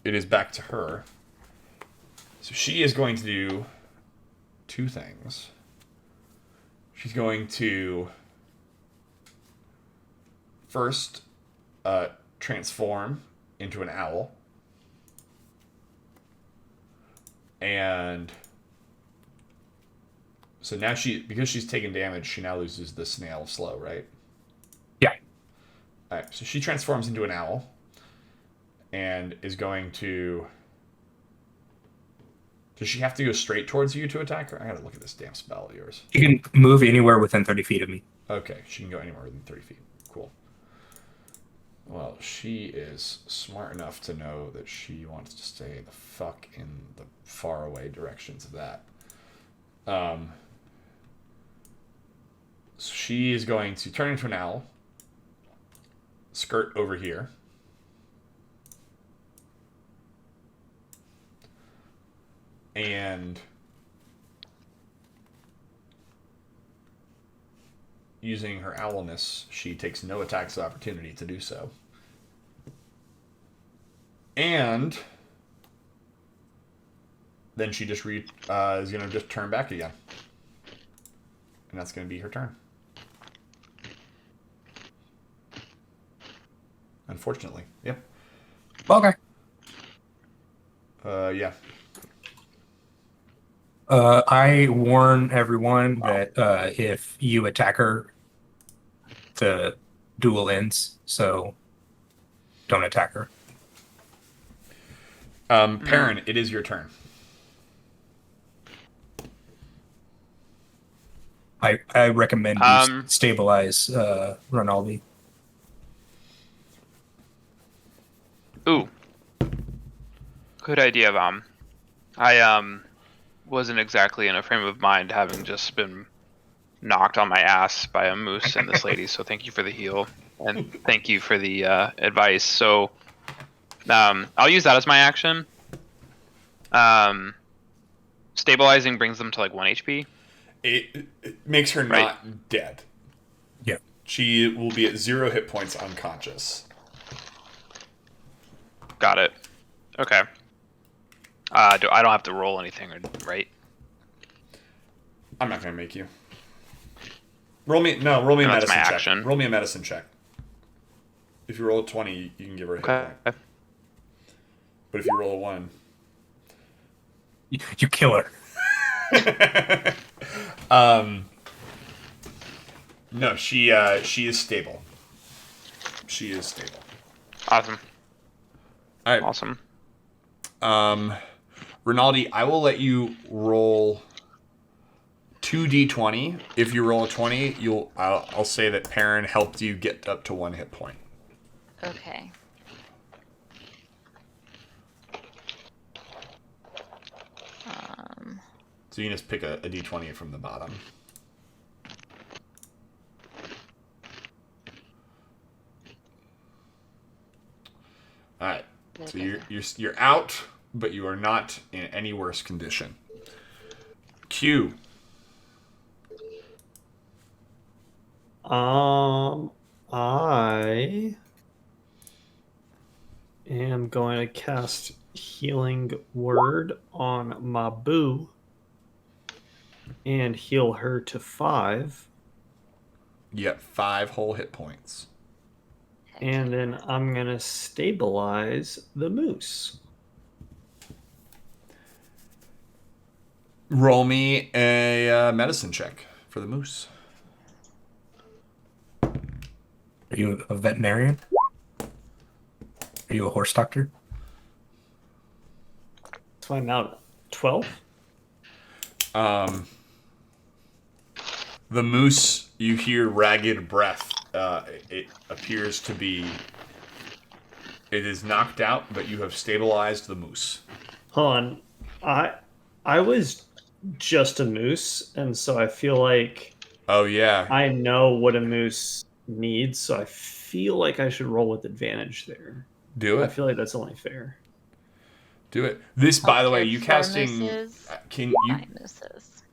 It is back to her. So she is going to do 2 things. She's going to first transform into an owl. And so now because she's taken damage, she now loses the snail slow, right? Yeah. Alright, so she transforms into an owl and is going to... Does she have to go straight towards you to attack her? I gotta look at this damn spell of yours. You can move anywhere within 30 feet of me. Okay, she can go anywhere within 30 feet. Cool. Well, she is smart enough to know that she wants to stay the fuck in the faraway directions of that. So she is going to turn into an owl, skirt over here, and using her owlness, she takes no attacks of opportunity to do so. And then she just is going to just turn back again. And that's going to be her turn. Unfortunately. Yep. Okay. Yeah. I warn everyone that if you attack her, the duel ends. So don't attack her. Perrin, it is your turn. I recommend you stabilize Rinaldi. Ooh. Good idea, Vam. I wasn't exactly in a frame of mind, having just been knocked on my ass by a moose and this lady, so thank you for the heal. And thank you for the advice. So I'll use that as my action. Stabilizing brings them to like 1 HP. It makes her not dead. Yeah. She will be at 0 hit points unconscious. Got it. Okay. I don't have to roll anything, right? I'm not going to make you. Roll me a medicine check. Action. Roll me a medicine check. If you roll a 20, you can give her a hit point. But if you roll a 1... You kill her. No, she is stable. She is stable. Awesome. All right. Awesome. Rinaldi, I will let you roll 2d20. If you roll a 20, I'll say that Perrin helped you get up to 1 hit point. Okay. So you can just pick a d20 from the bottom. All right. So you're out, but you are not in any worse condition. Q. I am going to cast Healing Word on Mabu and heal her to 5. You get 5 whole hit points. And then I'm going to stabilize the moose. Roll me a medicine check for the moose. Are you a veterinarian? Are you a horse doctor? Let's find out. 12? The moose, you hear ragged breath. It appears to be... It is knocked out, but you have stabilized the moose. Hold on. I was just a moose, and so I feel like... Oh, yeah. I know what a moose needs, so I feel like I should roll with advantage there. Do it. I feel like that's only fair. Do it. This, by the way, you casting... Mooses, Can you... 9 mooses.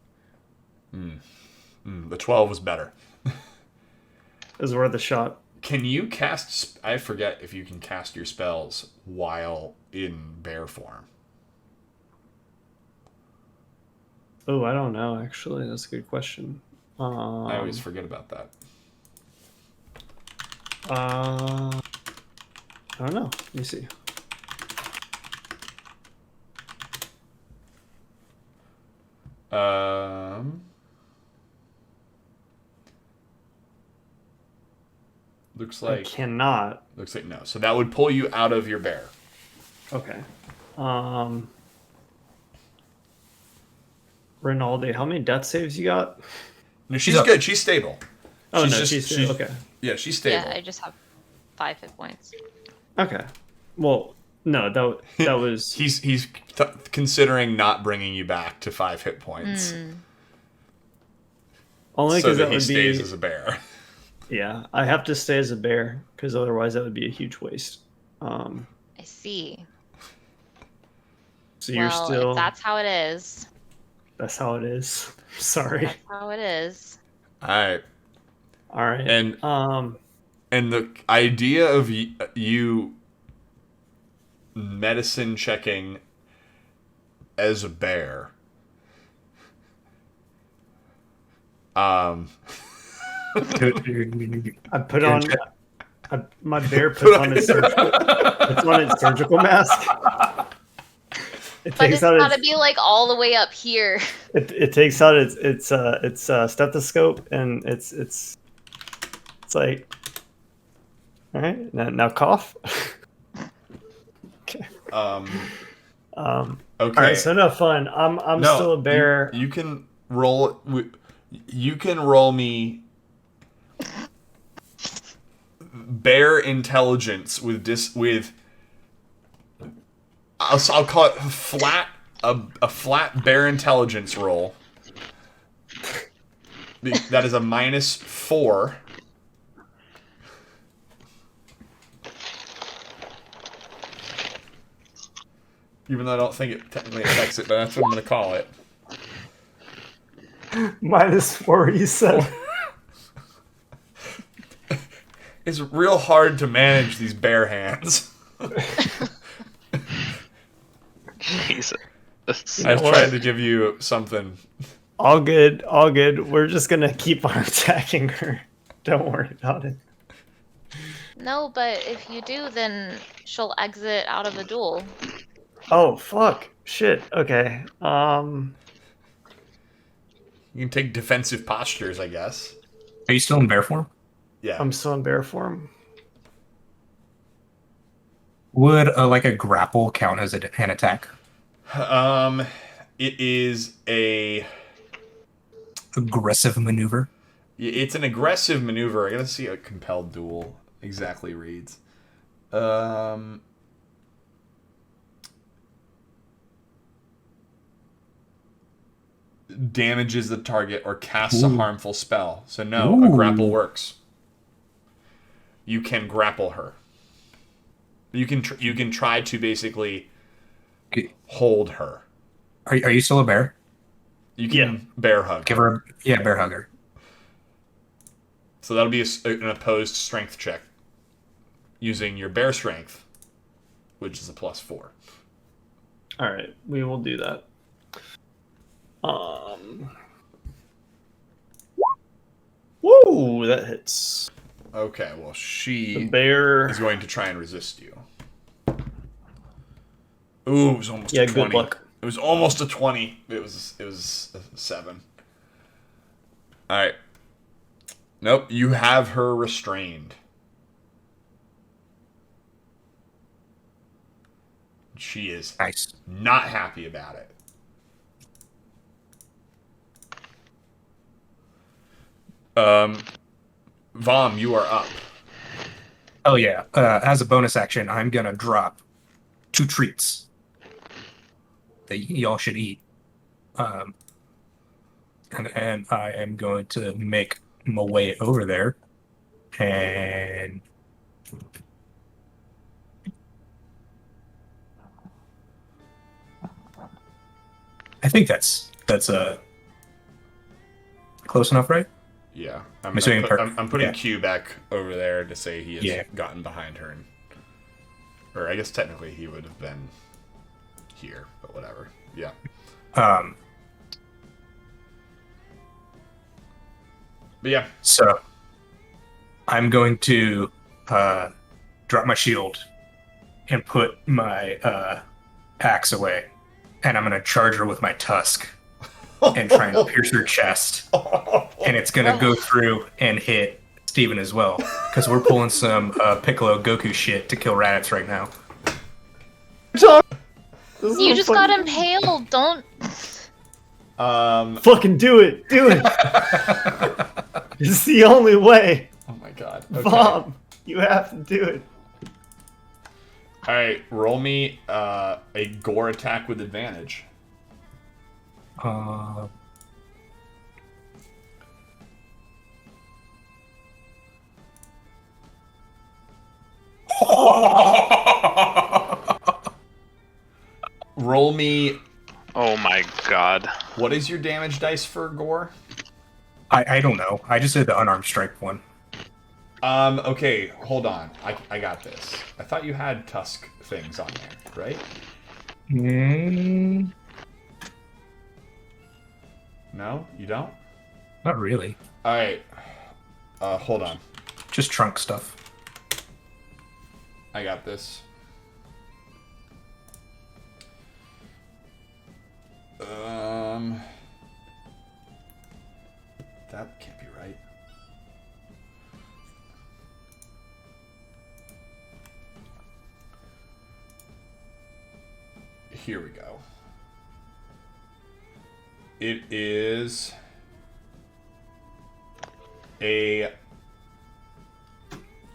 The 12 was better. It was worth a shot. Can you cast... I forget if you can cast your spells while in bear form. Oh, I don't know, actually. That's a good question. I always forget about that. I don't know. Let me see. Looks I like... cannot. Looks like no. So that would pull you out of your bear. Okay. Rinaldi, how many death saves you got? No, she's good. She's stable. Oh, She's no, just- she's she's- okay. Yeah, she's stable. Yeah, I just have 5 hit points. Okay. Well, no, that was. He's considering not bringing you back to 5 hit points. Only so because that that he would stays be. as a bear. Yeah, I have to stay as a bear because otherwise that would be a huge waste. I see. So you're Well, still. if that's how it is. That's how it is. Sorry. That's how it is. All right. All right. And the idea of you medicine checking as a bear. I put on. My bear puts on its surgical mask. But it's gotta be like all the way up here. It takes out its stethoscope and it's like, all right, now cough. Okay. Okay. All right, so no fun. I'm still a bear. You can roll. You can roll me bear intelligence with. I'll call it a flat bear intelligence roll. That is a -4. Even though I don't think it technically affects it, but that's what I'm going to call it. -4, you said. It's real hard to manage these bear hands. Jesus. I tried to give you something. All good, all good. We're just gonna keep on attacking her. Don't worry about it. No, but if you do, then she'll exit out of the duel. Oh fuck! Shit. Okay. You can take defensive postures, I guess. Are you still in bear form? Yeah. I'm still in bear form. Would like a grapple count as an attack? It is a aggressive maneuver. It's an aggressive maneuver. I gotta see a compelled duel exactly reads. Damages the target or casts a harmful spell. So no, a grapple works. You can grapple her. You can try to basically hold her. Are you still a bear? You can bear hug. Give her bear hugger. So that'll be an opposed strength check using your bear strength, which is a +4. All right, we will do that. Woo! That hits. Okay, well, The bear is going to try and resist you. Ooh, it was almost a 20. Good luck. It was almost a 20. It was a 7. All right. Nope, you have her restrained. She is nice. Not happy about it. Vom, you are up. Oh yeah. As a bonus action, I'm gonna drop 2 treats that y'all should eat. And I am going to make my way over there, and I think that's close enough, right? Yeah, I'm putting Q back over there to say he has gotten behind her, or I guess technically he would have been here, but whatever. Yeah. But yeah. So I'm going to drop my shield and put my axe away, and I'm going to charge her with my tusk and try and pierce her chest. And it's going to go through and hit Steven as well, because we're pulling some Piccolo Goku shit to kill Raditz right now. You just got impaled. Don't. Fucking do it. Do it. It's the only way. Oh my god. Okay. Bob. You have to do it. All right, roll me a gore attack with advantage. Roll me. Oh my god. What is your damage dice for gore? I don't know. I just did the unarmed strike one. Okay, hold on. I got this. I thought you had tusk things on there, right? No, you don't? Not really. All right. Hold on. Just trunk stuff. I got this. That can't be right. Here we go. It is a...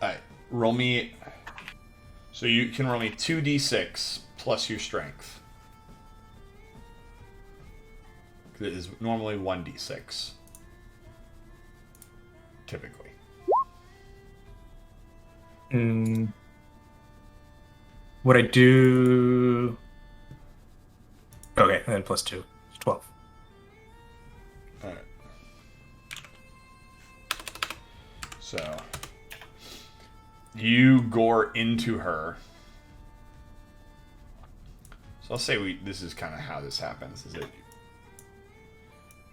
Alright, roll me... So you can roll me 2d6 plus your strength. It is normally 1d6. Typically. Would I do... Okay, and then plus 2. 12. Alright. So... You gore into her. So I'll say this is kind of how this happens. Is that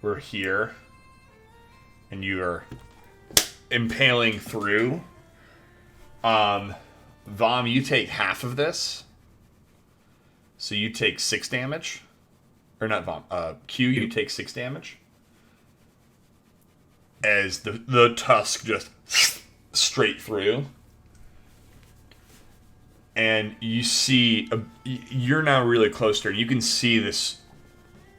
we're here, and you are impaling through. Vom, you take half of this. So you take 6 damage. Or not Vom. Q, you take 6 damage. As the tusk just straight through. And you see, you're now really close to her. You can see this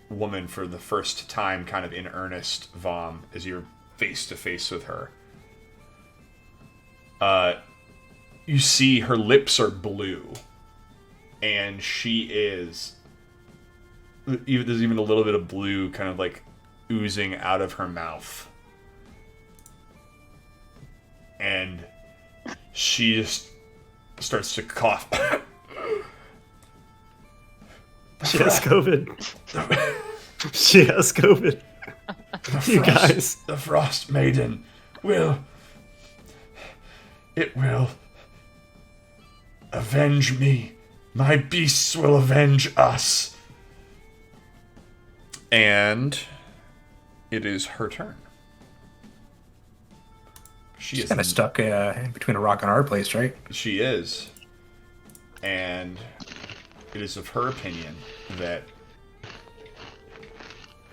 woman for the first time kind of in earnest, Vom, as you're face to face with her. You see her lips are blue. And she is... There's even a little bit of blue kind of like oozing out of her mouth. And she just starts to cough. She has COVID. She has COVID. You guys. The Frostmaiden will... It will... avenge me. My beasts will avenge us. And... it is her turn. She's kind of stuck in between a rock and a hard place, right? She is. And it is of her opinion that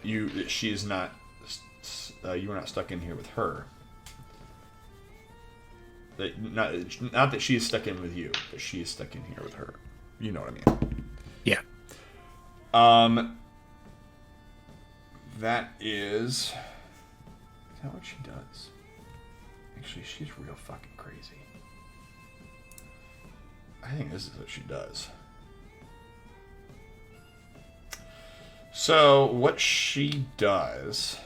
she is not... you are not stuck in here with her. Not that she is stuck in with you, but she is stuck in here with her. You know what I mean? Yeah. That is... Is that what she does? Actually, she's real fucking crazy. I think this is what she does. So, what she does...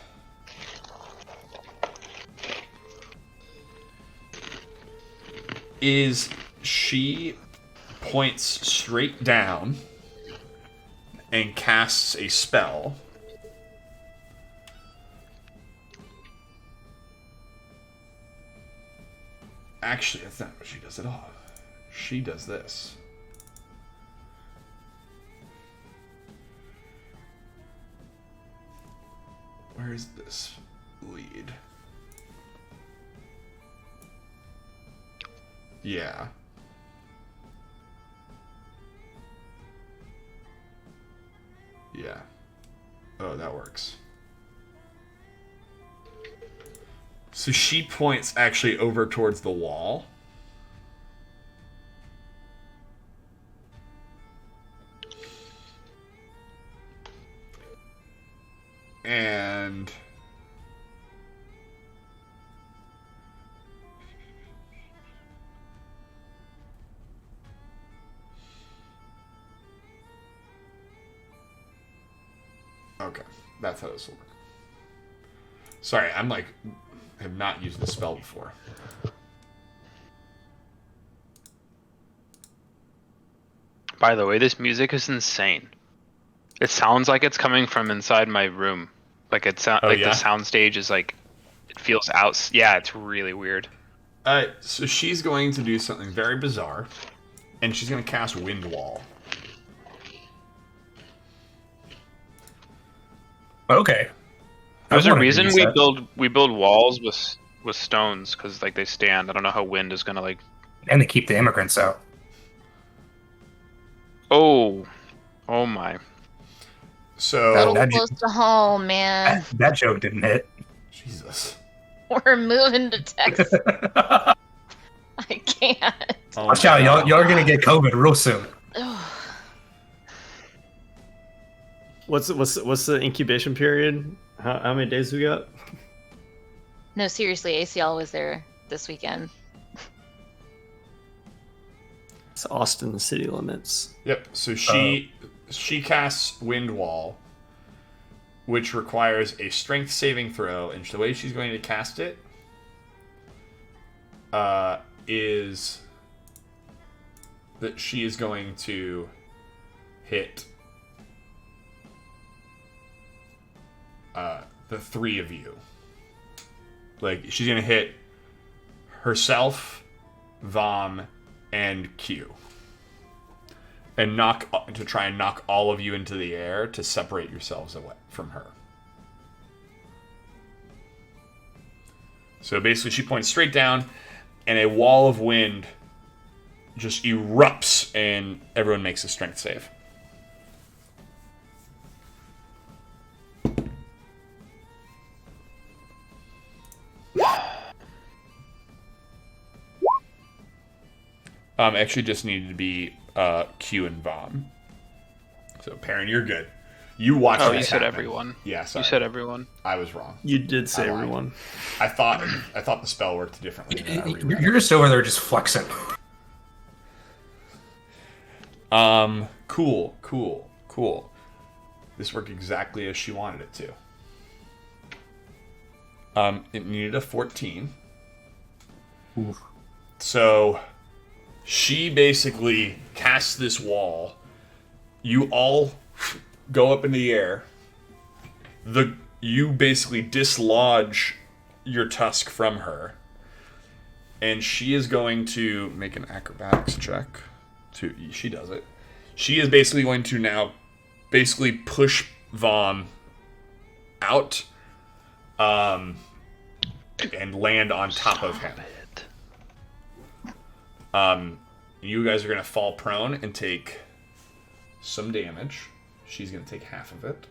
is she points straight down and casts a spell. Actually, that's not what she does at all. She does this. Where is this lead? Yeah. Yeah. Oh, that works. So she points actually over towards the wall. And... Okay, that's how this will work. Sorry, I'm like, have not used this spell before. By the way, this music is insane. It sounds like it's coming from inside my room. Like the soundstage is like, it feels out. Yeah, it's really weird. So she's going to do something very bizarre, and she's going to cast Wind Wall. Okay. There's a reason we build walls with stones, because like they stand. I don't know how wind is gonna like. And they keep the immigrants out. Oh my. So Little close to home, man. That joke didn't hit. Jesus. We're moving to Texas. I can't. Oh Watch out, y'all are gonna get COVID real soon. What's the incubation period? How many days we got? No, seriously, ACL was there this weekend. It's Austin city limits. Yep. So she casts Wind Wall, which requires a strength saving throw, and the way she's going to cast it is that she is going to hit the three of you. Like, she's going to hit herself, Vom, and Q. And try and knock all of you into the air to separate yourselves away from her. So basically she points straight down, and a wall of wind just erupts, and everyone makes a strength save. Actually just needed to be Q and Vom. So, Perrin, you're good. You watched Oh, this you said happen. everyone. Yeah, sorry. You said everyone. I was wrong. You did say I lied. everyone. I thought the spell worked differently. than I reread. You're just over there just flexing. Cool. This worked exactly as she wanted it to. It needed a 14. Oof. So she basically casts this wall. You all go up in the air. You basically dislodge your tusk from her. And she is going to make an acrobatics check. She does it. She is basically going to now push Vom out and land on top of him. You guys are going to fall prone and take some damage. She's going to take half of it.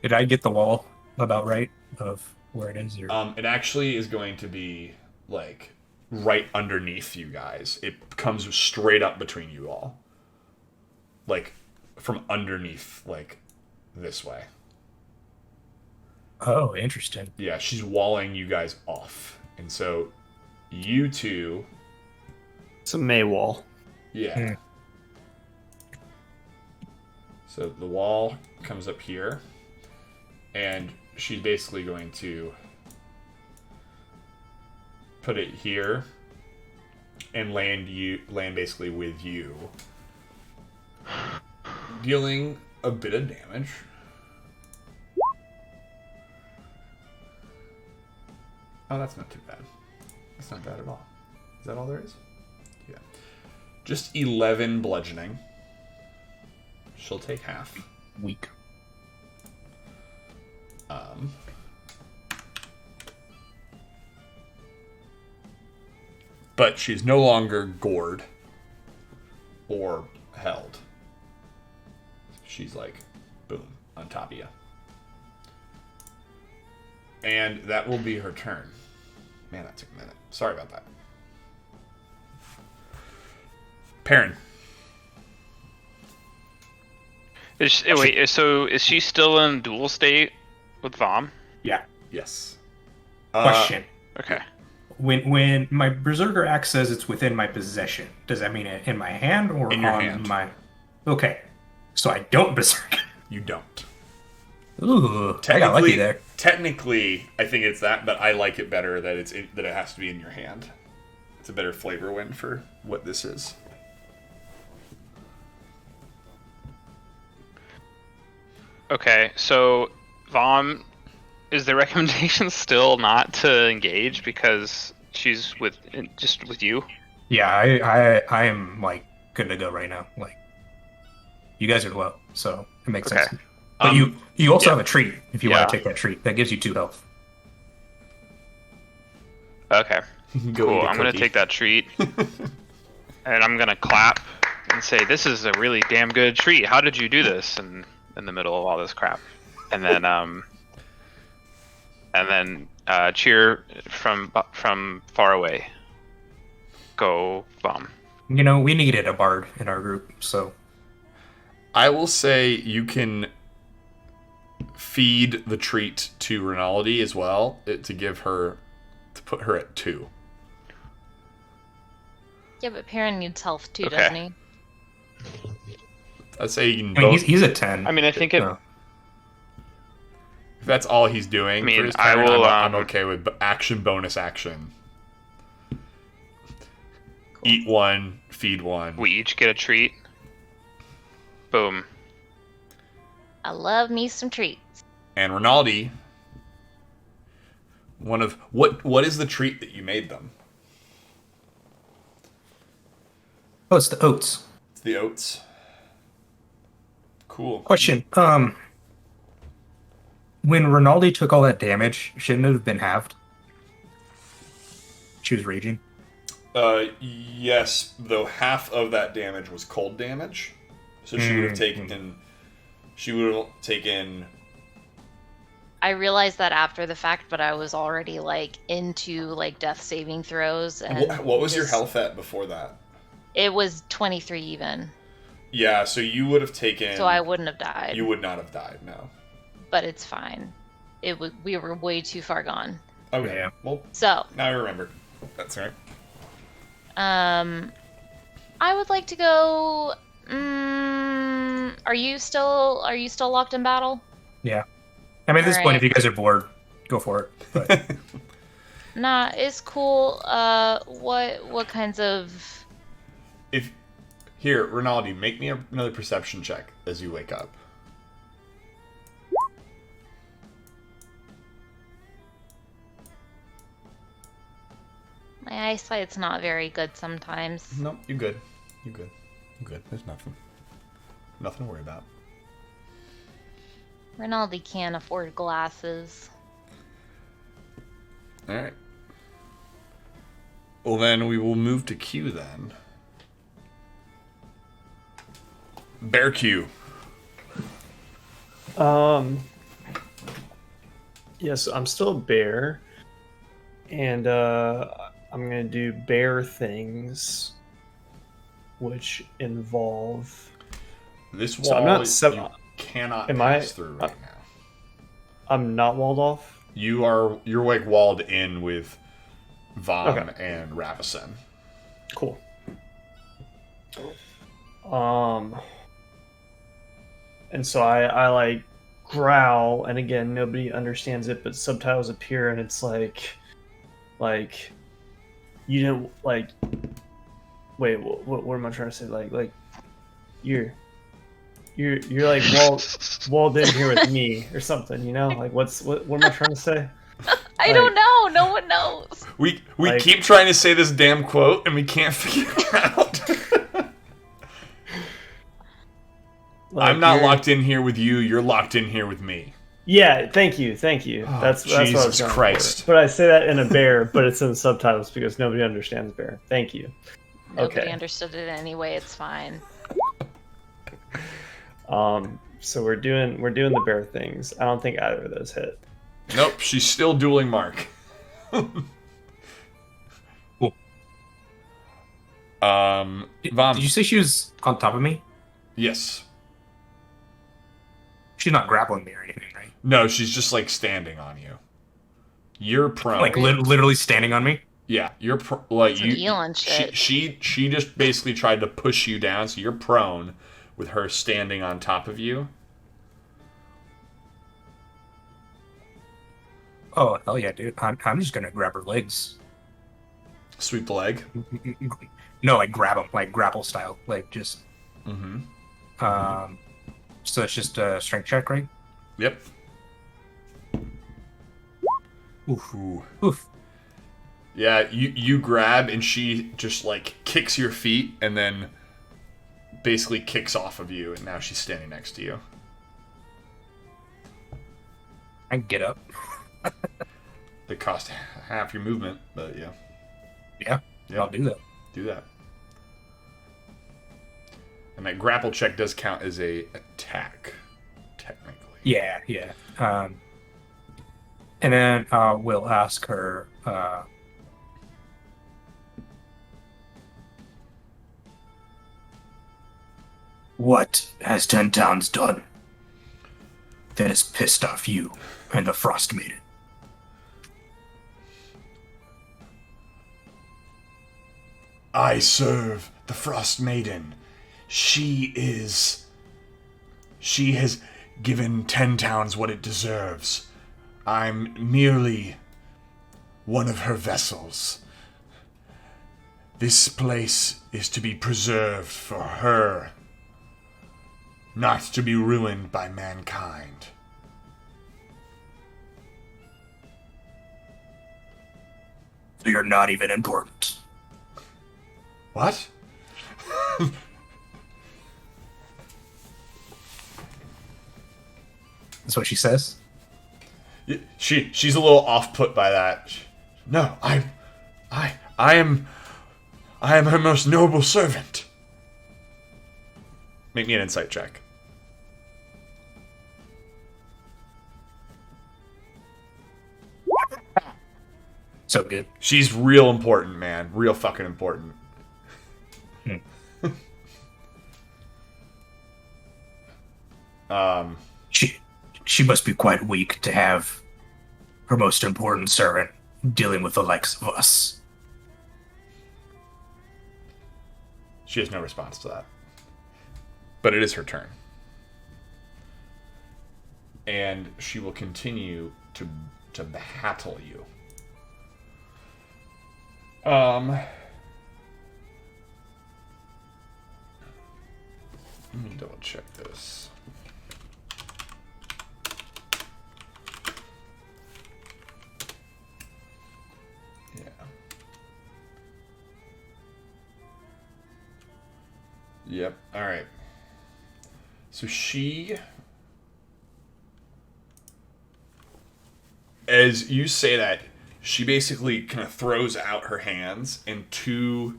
Did I get the wall about right of where it is? Or... It actually is going to be like right underneath you guys. It comes straight up between you all. Like from underneath, like this way. Oh, interesting. Yeah, she's walling you guys off. And so you two... It's a May wall. Yeah. So the wall comes up here, and she's basically going to put it here and land basically with you, dealing a bit of damage. Oh, that's not too bad. That's not bad at all. Is that all there is? Yeah. Just 11 bludgeoning. She'll take half. Weak. But she's no longer gored or held. She's like, boom, on top of you. And that will be her turn. Man, that took a minute. Sorry about that. Perrin. So is she still in dual state with Vom? Yeah. Yes. Question. Okay. When my Berserker Axe says it's within my possession, does that mean it in my hand or In your on hand. my... Okay. So I don't Berserk. You don't. Ooh, I got lucky there. Technically, I think it's that, but I like it better that that it has to be in your hand. It's a better flavor win for what this is. Okay, so Vom, is the recommendation still not to engage because she's just with you? Yeah, I am like good to go right now. Like, you guys are low, so it makes sense. But you also have a treat if you want to take that treat. That gives you 2 health. Okay, Go cool. eat a I'm gonna cookie. take that treat, and I'm gonna clap and say, "This is a really damn good treat. How did you do this?" And in the middle of all this crap, and then cheer from far away. Go bomb. You know, we needed a bard in our group, so I will say you can feed the treat to Rinaldi as well to put her at 2. Yeah, but Perrin needs health too, Okay. doesn't he? I'd say you can I mean, both. he's at 10. I mean, I think it. No. If that's all he's doing, I mean, for his I turn, will, I'm okay with action bonus action. Eat 1, feed 1. We each get a treat. Boom. I love me some treats. And Rinaldi, what is the treat that you made them? Oh, it's the oats. It's the oats. Cool. Question. When Rinaldi took all that damage, shouldn't it have been halved? She was raging. Yes, though half of that damage was cold damage. So she would have taken I realized that after the fact, but I was already like into like death saving throws. And what was your health at before that? It was 23 even. Yeah, so you would have taken. So I wouldn't have died. You would not have died, no. But it's fine. We were way too far gone. Okay. Yeah. Well, So now I remember. That's right. I would like to go. Are you still locked in battle? Yeah. I mean, at this point, Alright. if you guys are bored, go for it. But Nah, it's cool. What kinds of? Here, Rinaldi, make me another perception check as you wake up. My eyesight's not very good sometimes. No, you good. You good. You good. There's nothing. Nothing to worry about. Rinaldi can't afford glasses. Alright. Well, then we will move to Q then. Bear Q. Yes, I'm still a bear, and I'm gonna do bear things, which involve. This wall So I'm not you cannot Am pass I- through right now. I'm not walled off. You're like walled in with Vom Okay. and Ravison. Cool. And so I like growl, and again, nobody understands it, but subtitles appear, and it's like you didn't like. Wait, what am I trying to say? Like you're like walled in here with me or something, you know? Like what am I trying to say? I don't know. No one knows. We Like- keep trying to say this damn quote and we can't figure it out. Like, I'm not you're- locked in here with you. You're locked in here with me. Yeah, thank you. Oh, That's what I was Jesus going Christ. for. But I say that in a bear, but it's in the subtitles because nobody understands bear. Thank you. Nobody Okay. understood it anyway. It's fine. So we're doing the bear things. I don't think either of those hit. Nope, she's still dueling Mark. Cool. Vom. did you say she was on top of me? Yes. She's not grappling me or anything, right? No, she's just like standing on you. You're prone. Like literally standing on me? Yeah, you're like Some Elon shit. She just basically tried to push you down, so you're prone with her standing on top of you. Oh, hell yeah, dude. I'm just gonna grab her legs. Sweep the leg. No, like grab them, like grapple style. Like just, Mm-hmm. so it's just a strength check, right? Yep. Oof. Ooh. Oof. Yeah, you grab and she just like kicks your feet and then basically kicks off of you, and now she's standing next to you. I can get up. It cost half your movement, but yeah. Yeah, I'll do that. Do that. And that grapple check does count as a attack, technically. Yeah. And then we'll ask her. What has 10 towns done that has pissed off you and the Frostmaiden? I serve the Frostmaiden. She has given 10 towns what it deserves. I'm merely one of her vessels. This place is to be preserved for her, not to be ruined by mankind. So you're not even important. What? That's what she says. She's a little off put by that. No, I am her most noble servant. Make me an insight check. So good. She's real important, man. Real fucking important. She must be quite weak to have her most important servant dealing with the likes of us. She has no response to that. But it is her turn. And she will continue to battle you. Let me double check this. Yeah. Yep. All right. So she, as you say that, she basically kind of throws out her hands and two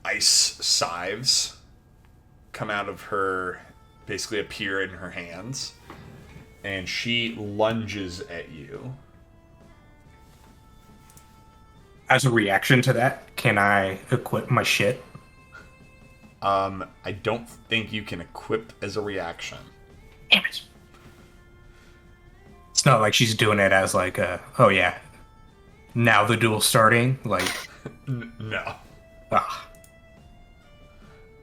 ice scythes come out of her, basically appear in her hands, and she lunges at you. As a reaction to that, can I equip my shit? I don't think you can equip as a reaction. Damn it. It's not like she's doing it as like a, oh yeah, now the duel's starting, like... No. Ah.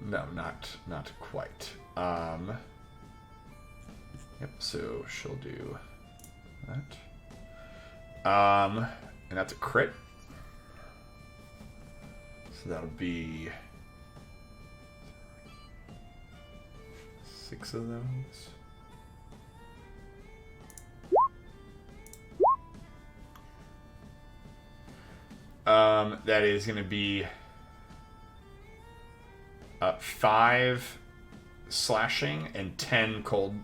No, not quite. Yep, so she'll do that. And that's a crit. So that'll be 6 of those. That is going to be 5 slashing and 10 cold.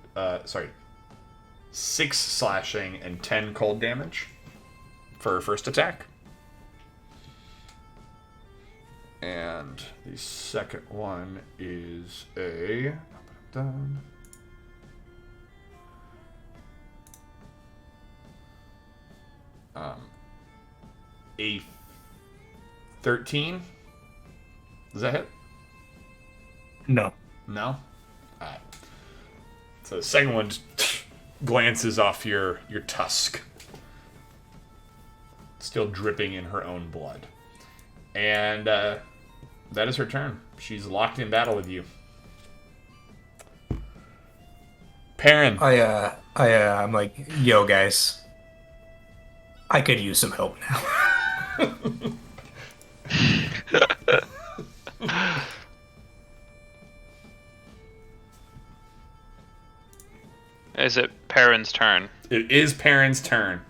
6 slashing and 10 cold damage for her first attack. And the second one is a 13. Does that hit? No. No? Alright. So the second one just glances off your tusk. Still dripping in her own blood. And that is her turn. She's locked in battle with you. Perrin. I'm like, yo guys, I could use some help now. Is it Perrin's turn? It is Perrin's turn.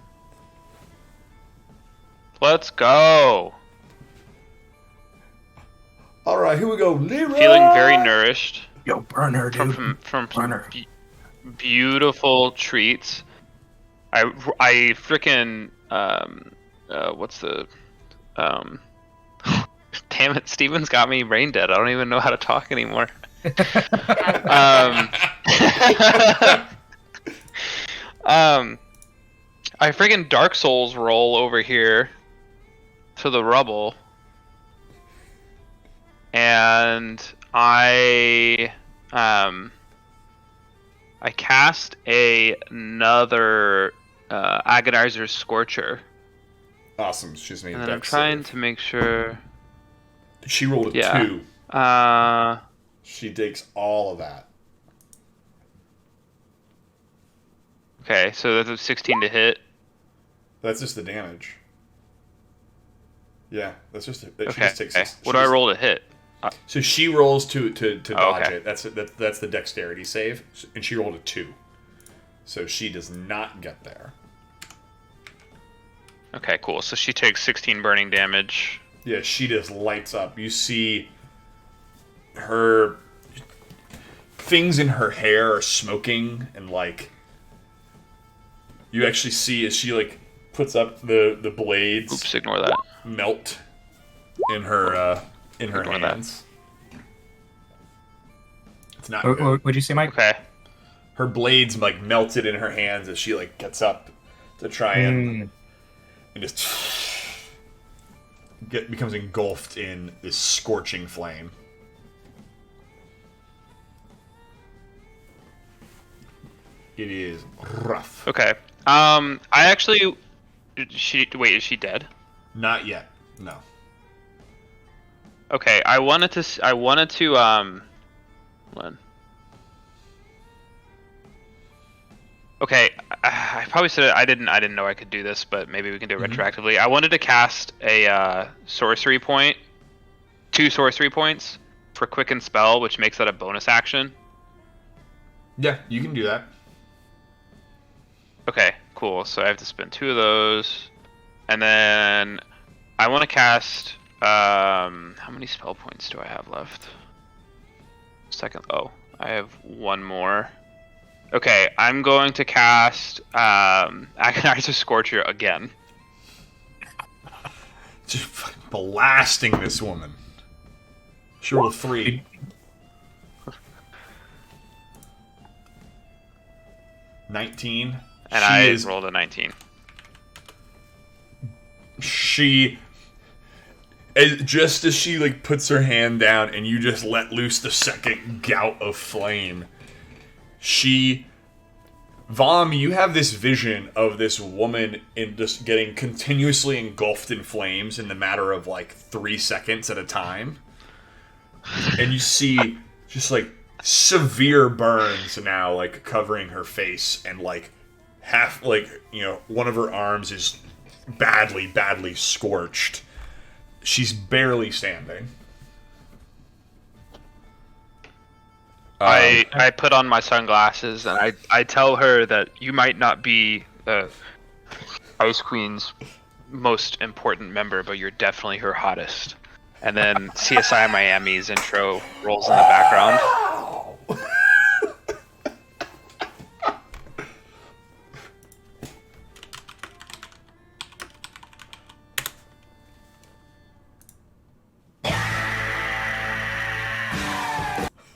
Let's go. All right, here we go. Leroy! Feeling very nourished Yo, burn her, dude. from Burn her. beautiful treats. I freaking what's the damn it, Steven's got me brain dead. I don't even know how to talk anymore. I freaking Dark Souls roll over here to the rubble, and I cast another Agonizer's Scorcher, Awesome. She's made and a then I'm dex trying save. to make sure. She rolled a Yeah. 2. She takes all of that. Okay, so that's a 16 to hit. That's just the damage. Yeah, that's just. She Okay. just takes. What do I roll to hit? So she rolls to dodge okay. it. That's the dexterity save, and she rolled a 2. So she does not get there. Okay, cool. So she takes 16 burning damage. Yeah, she just lights up. You see her things in her hair are smoking, and like you actually see as she like puts up the blades Oops, ignore that. melt in her Ignore that. hands. It's not good. What'd you say, Mike? Okay. Her blades like melted in her hands as she like gets up to try and just becomes engulfed in this scorching flame. It is rough. Okay. I actually. Is she dead? Not yet. No. Okay, I wanted to hold on. Okay, I probably said it, I didn't know I could do this, but maybe we can do it retroactively. I wanted to cast a sorcery point, 2 sorcery points for quicken spell, which makes that a bonus action. Yeah, you can do that. Okay, cool. So I have to spend 2 of those, and then I want to cast. How many spell points do I have left? Oh, I have 1 more. Okay, I'm going to cast Agonizer Scorcher again. Just fucking blasting this woman. She rolled a 3. $19. And I rolled a 19. Just as she like puts her hand down and you just let loose the second gout of flame, Vom, you have this vision of this woman in just getting continuously engulfed in flames in the matter of like 3 seconds at a time. And you see just like severe burns now like covering her face, and like half like, you know, one of her arms is badly scorched. She's barely standing. I put on my sunglasses and I tell her that you might not be Ice Queen's most important member, but you're definitely her hottest. And then CSI Miami's intro rolls in the background.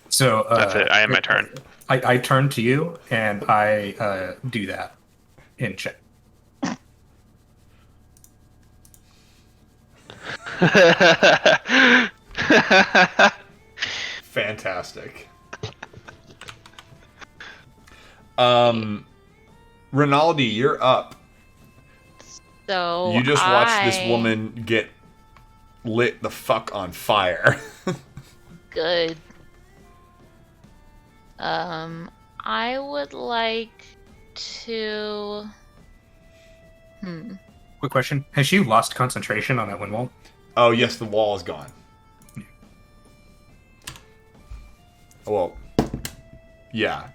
So That's it. I am my turn. I turn to you and I do that in check. Fantastic. Rinaldi, you're up. So You just watched this woman get lit the fuck on fire. Good. I would like to. Quick question: has she lost concentration on that wind wall? Oh yes, the wall is gone. Well, yeah,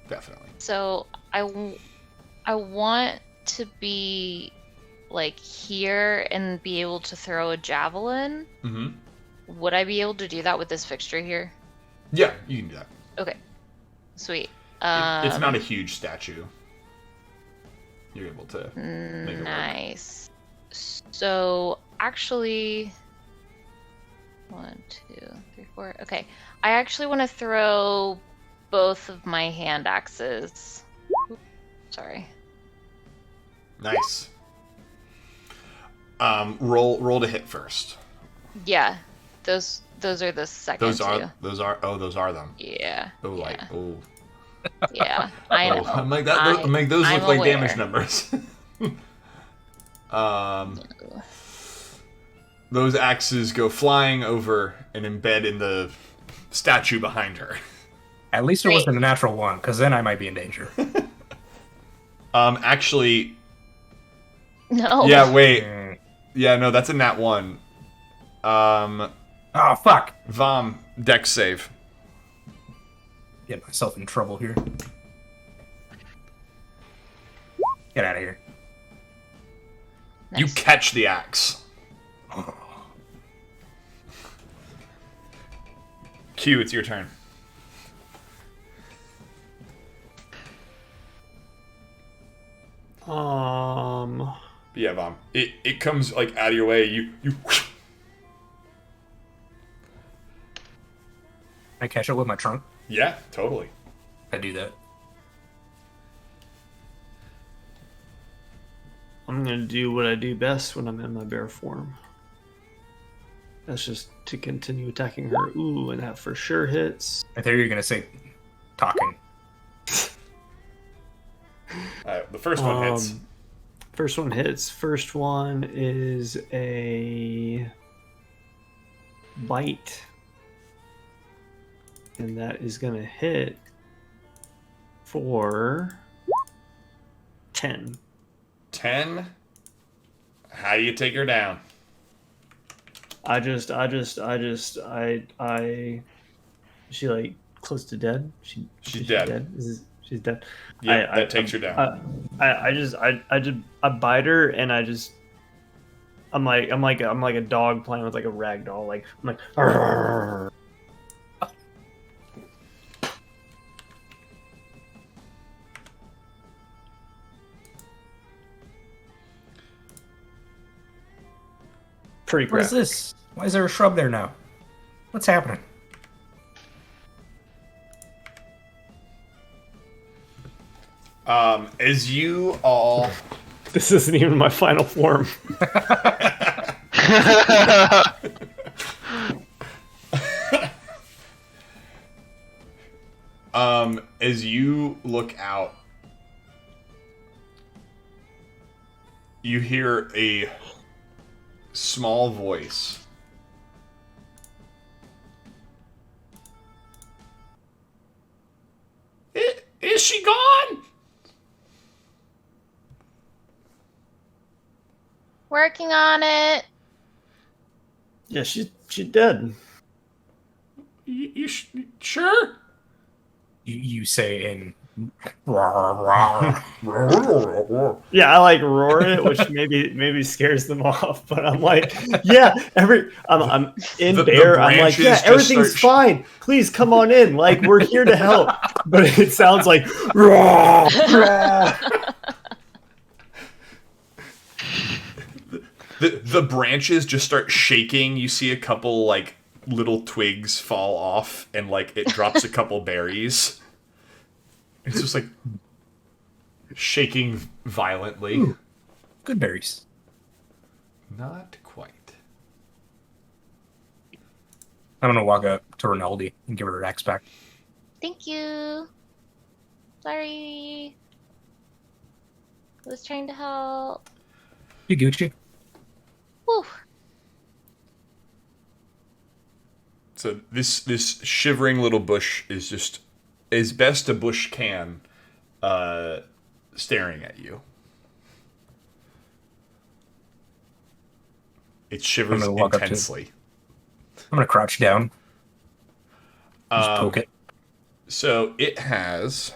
definitely. So I want to be like here and be able to throw a javelin. Mm-hmm. Would I be able to do that with this fixture here? Yeah, you can do that. Okay, sweet. It's not a huge statue. You're able to make it work. Nice. So actually, 1, 2, 3, 4. Okay, I actually want to throw both of my hand axes. Oop, sorry. Nice. Roll to hit first. Yeah, those are the second Those are two. those are them. Yeah. Oh, yeah. like oh. Yeah, I know. I'm like that. Make those I'm look like aware. damage numbers. Those axes go flying over and embed in the statue behind her. At least it Great. wasn't a natural one, because then I might be in danger. Actually, No. yeah. Wait. Mm. Yeah, no, that's a nat 1. Oh, fuck! Vom, dex save. Get myself in trouble here. Get out of here. Nice. You catch the axe. Q, it's your turn. Yeah, Vom. It comes like out of your way. You I catch it with my trunk. Yeah, totally. I do that. I'm gonna do what I do best when I'm in my bear form. That's just to continue attacking her. Ooh, and that for sure hits. I thought you were gonna say talking. The first one hits. First one hits. First one is a bite. And that is gonna hit for 10. 10. How do you take her down? She like close to dead. She's dead. She's dead. Yeah, that takes her down. I bite her and I'm like a dog playing with like a rag doll. Like I'm like. "Arrgh." Pretty What is graphic. this? Why is there a shrub there now? What's happening? As you all This isn't even my final form. as you look out, you hear a small voice. Is she gone? Working on it. Yeah, she's dead. You sure? You say in. Yeah, I like roar it, which maybe scares them off. But I'm like, yeah, I'm in The bear. I'm like, branches yeah, just everything's start fine. Please come on in. Like we're here to help. But it sounds like roar, roar. The branches just start shaking. You see a couple like little twigs fall off, and like it drops a couple berries. It's just like shaking violently. Ooh. Good berries. Not quite. I'm gonna walk up to Rinaldi and give her her axe back. Thank you. Sorry. I was trying to help. You Gucci. Whew. So this shivering little bush is just as best a bush can staring at you. It shivers I'm gonna walk up to it. intensely. I'm gonna crouch down. Just poke it. So it has.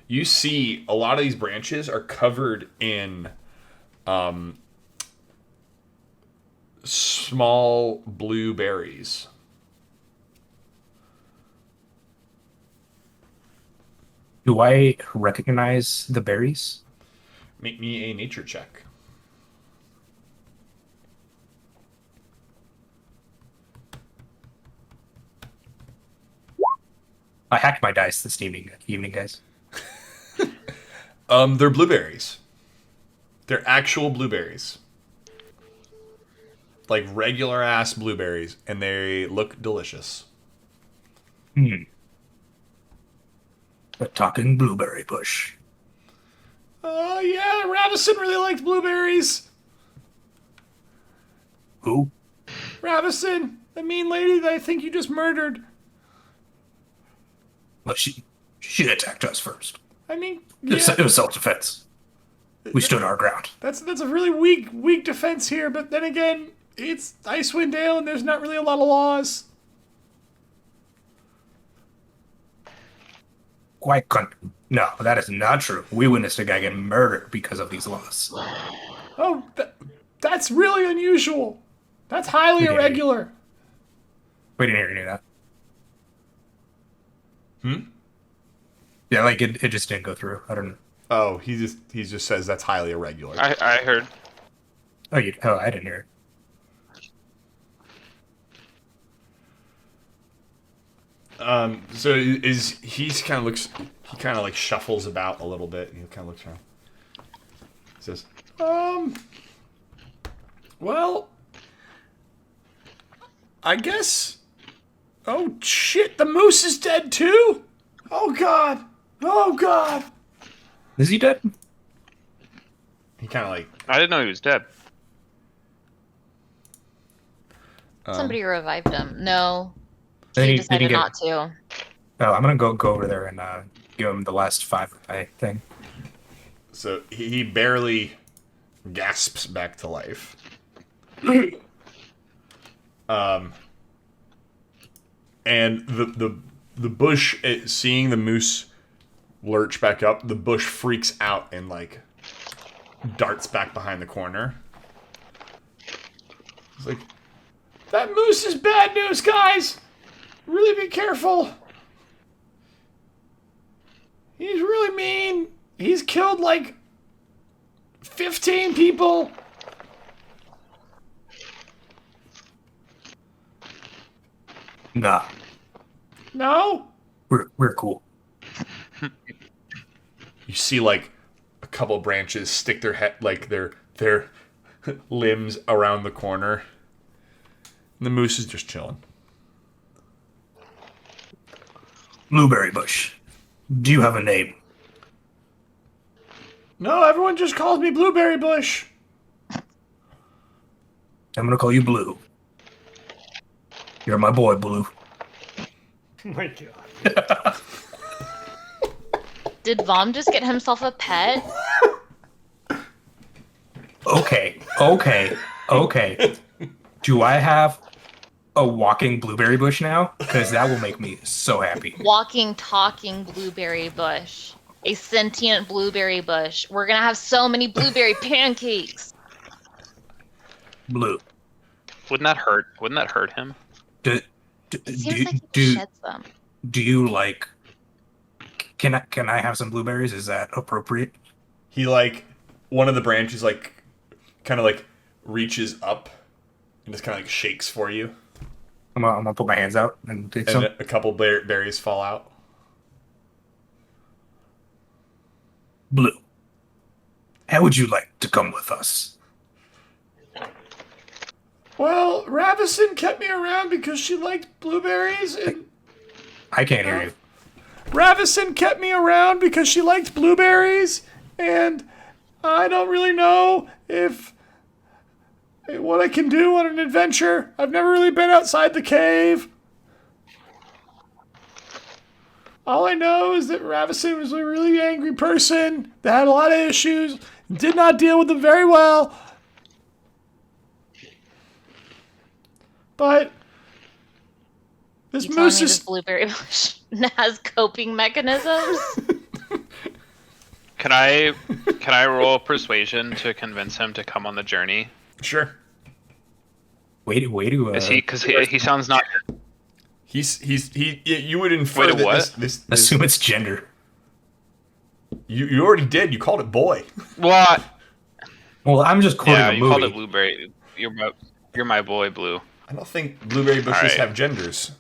You see, a lot of these branches are covered in small blue berries. Do I recognize the berries? Make me a nature check. I hacked my dice this evening, guys. They're blueberries. They're actual blueberries. Like regular ass blueberries, and they look delicious. A talking blueberry bush. Oh yeah, Ravison really liked blueberries. Who? Ravison, the mean lady that I think you just murdered. Well, she attacked us first. I mean, It was self-defense. We stood our ground. That's a really weak defense here, but then again, it's Icewind Dale and there's not really a lot of laws. No, that is not true. We witnessed a guy get murdered because of these laws. Oh, that's really unusual. That's highly Okay. irregular. We didn't hear any of that. Hmm? Yeah, like it just didn't go through. I don't know. Oh, he just says that's highly irregular. I heard. Oh, I didn't hear it. So he kind of like shuffles about a little bit and he kind of looks around. He says, well, I guess. Oh shit, the moose is dead too? Oh god. Oh god. Is he dead? He kind of like I didn't know he was dead. Somebody revived him. No, Then he he decided get- not to. Oh, I'm gonna go over there and give him the last 5 thing. so he barely gasps back to life. And the bush, seeing the moose lurch back up, the bush freaks out and like darts back behind the corner. It's like, that moose is bad news, guys. Really be careful. He's really mean. He's killed like 15 people. Nah, No? we're cool. You see like a couple branches stick their head, like their limbs around the corner. And the moose is just chilling. Blueberry bush. Do you have a name? No, everyone just calls me Blueberry Bush. I'm gonna call you Blue. You're my boy, Blue. Oh my god. Did Vom just get himself a pet? Okay. Do I have a walking blueberry bush now? Because that will make me so happy. Walking, talking blueberry bush. A sentient blueberry bush. We're gonna have so many blueberry pancakes. Blue. Wouldn't that hurt? Wouldn't that hurt him? It seems like he sheds them. Do you like? Can I have some blueberries? Is that appropriate? He like, one of the branches like, kind of like reaches up and just kind of like shakes for you. I'm gonna put my hands out and take And some. a couple berries fall out. Blue. How would you like to come with us? Well, Ravison kept me around because she liked blueberries, and I can't hear you. Ravison kept me around because she liked blueberries, and I don't really know if what I can do on an adventure. I've never really been outside the cave. All I know is that Ravison was a really angry person that had a lot of issues, did not deal with them very well. But this You telling me moose this is... blueberry bush has coping mechanisms? Can I roll persuasion to convince him to come on the journey? Sure. Way to Is he? Because he sounds not. You would infer Wait, that what? this assume it's gender. you already did. You called it boy. What? Well, I'm just quoting Yeah, a you movie. called it blueberry. You're my boy, Blue. I don't think blueberry bushes Alright. have genders.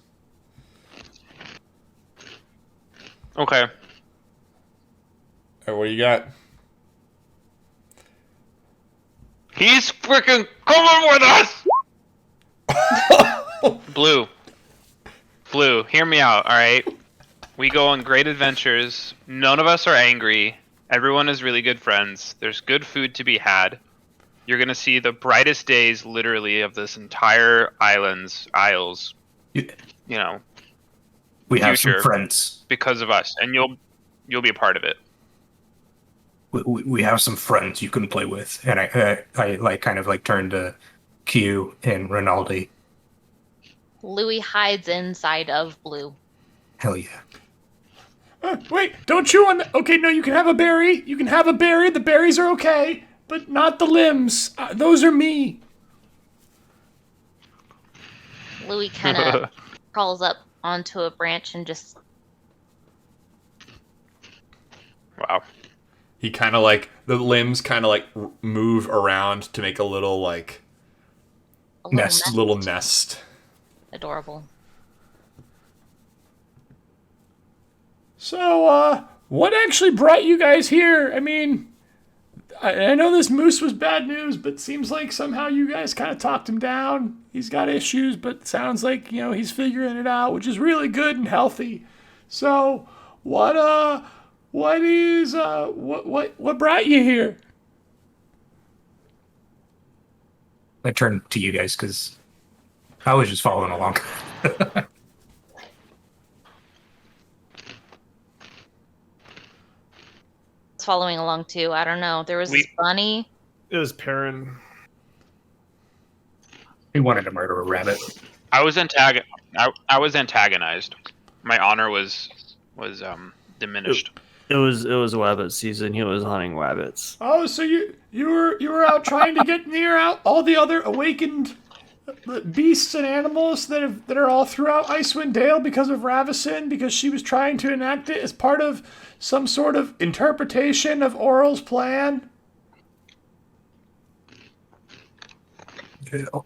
Okay. What do you got? He's freaking coming with us. Blue, hear me out, all right? We go on great adventures. None of us are angry. Everyone is really good friends. There's good food to be had. You're gonna see the brightest days, literally, of this entire isles. You- You know, We have some future. friends. because of us, and you'll be a part of it. We have some friends you can play with, and I like kind of like turn to Q and Rinaldi. Louis hides inside of Blue. Hell yeah! Wait, don't chew on the... Okay, no, you can have a berry. You can have a berry. The berries are okay, but not the limbs. Those are me. Louis kind of crawls up onto a branch and just Wow. He kind of like... The limbs kind of like move around to make a little like... a little Nest. Little nest. adorable. So, what actually brought you guys here? I mean, I know this moose was bad news, but seems like somehow you guys kind of talked him down. He's got issues, but sounds like, he's figuring it out, which is really good and healthy. So, what brought you here? I turn to you guys because I was just following along. Following along too. I don't know. There was this bunny. It was Perrin. He wanted to murder a rabbit. I was antagonized. My honor was diminished. It was rabbit season. He was hunting rabbits. Oh, so you were out trying to get near out all the other awakened beasts and animals that are all throughout Icewind Dale because of Ravison, because she was trying to enact it as part of some sort of interpretation of Oral's plan.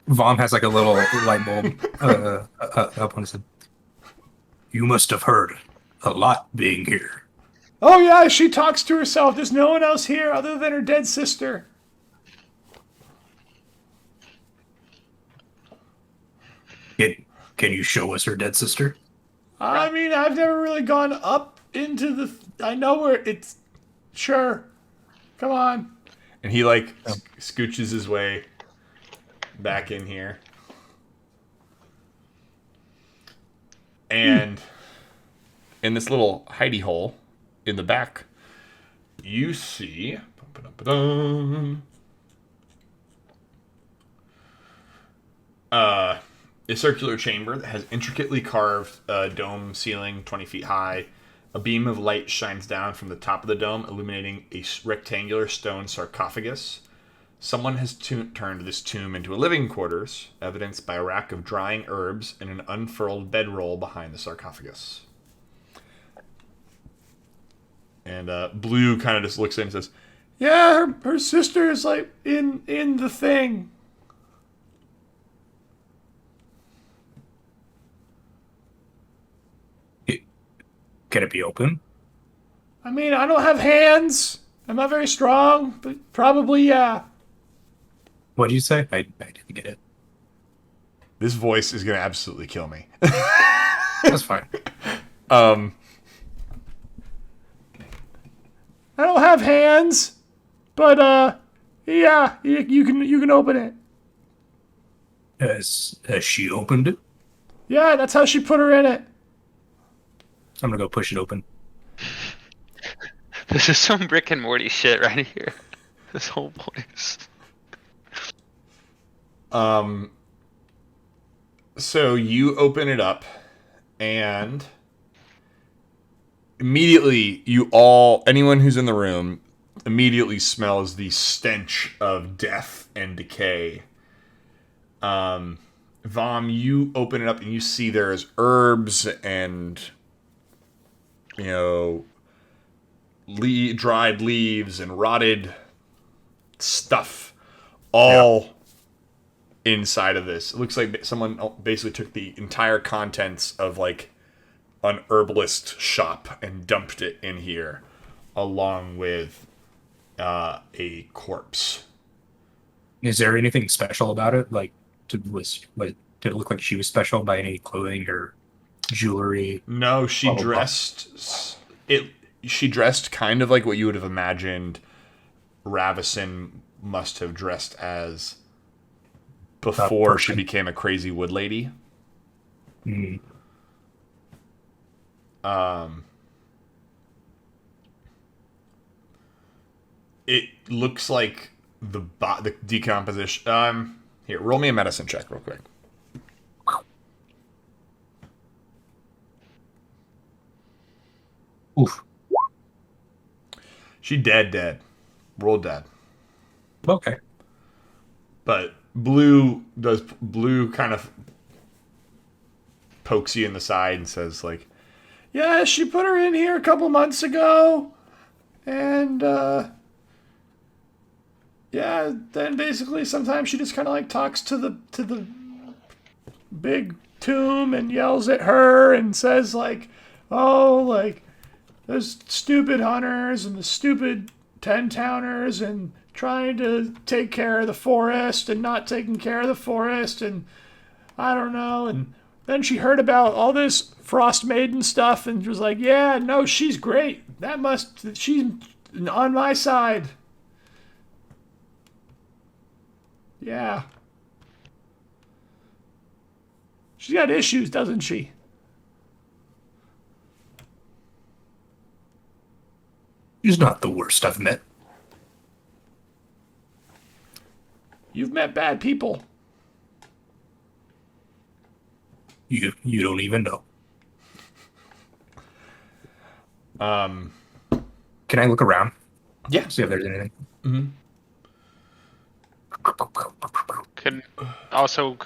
Vaughn has like a little light bulb up on his head. You must have heard a lot being here. Oh yeah, she talks to herself. There's no one else here other than her dead sister. Can you show us her dead sister? I mean, I've never really gone up into the... I know where it's... Sure. Come on. And he, like, scooches his way back in here. And in this little hidey hole in the back, you see... a circular chamber that has intricately carved dome ceiling 20 feet high. A beam of light shines down from the top of the dome, illuminating a rectangular stone sarcophagus. Someone has turned this tomb into a living quarters, evidenced by a rack of drying herbs and an unfurled bedroll behind the sarcophagus. And Blue kind of just looks in and says, "Yeah, her sister is like in the thing." Can it be open? I mean, I don't have hands. I'm not very strong, but probably, yeah. What did you say? I didn't get it. This voice is going to absolutely kill me. That's fine. I don't have hands, but, yeah, you can open it. Has she opened it? Yeah, that's how she put her in it. I'm gonna go push it open. This is some Rick and Morty shit right here. This whole place. So you open it up, and immediately anyone who's in the room immediately smells the stench of death and decay. Vom, you open it up and you see there's herbs and, dried leaves and rotted stuff all inside of this. It looks like someone basically took the entire contents of like an herbalist shop and dumped it in here along with a corpse. Is there anything special about it? Like, did it look like she was special by any clothing or jewelry? No, she dressed kind of like what you would have imagined Ravison must have dressed as before she became a crazy wood lady. Mm. It looks like the decomposition. Here, roll me a medicine check real quick. Oof. She dead. Roll dead. Okay. But Blue kind of pokes you in the side and says like, yeah, she put her in here a couple months ago. And, yeah, then basically sometimes she just kind of like talks to the big tomb and yells at her and says like, oh, like, those stupid hunters and the stupid 10-towners and trying to take care of the forest and not taking care of the forest and I don't know. And then she heard about all this Frostmaiden stuff and was like, yeah, no, she's great. She's on my side. Yeah. She's got issues, doesn't she? She's not the worst I've met. You've met bad people. You don't even know. Can I look around? Yeah. See if there's anything. Mm-hmm.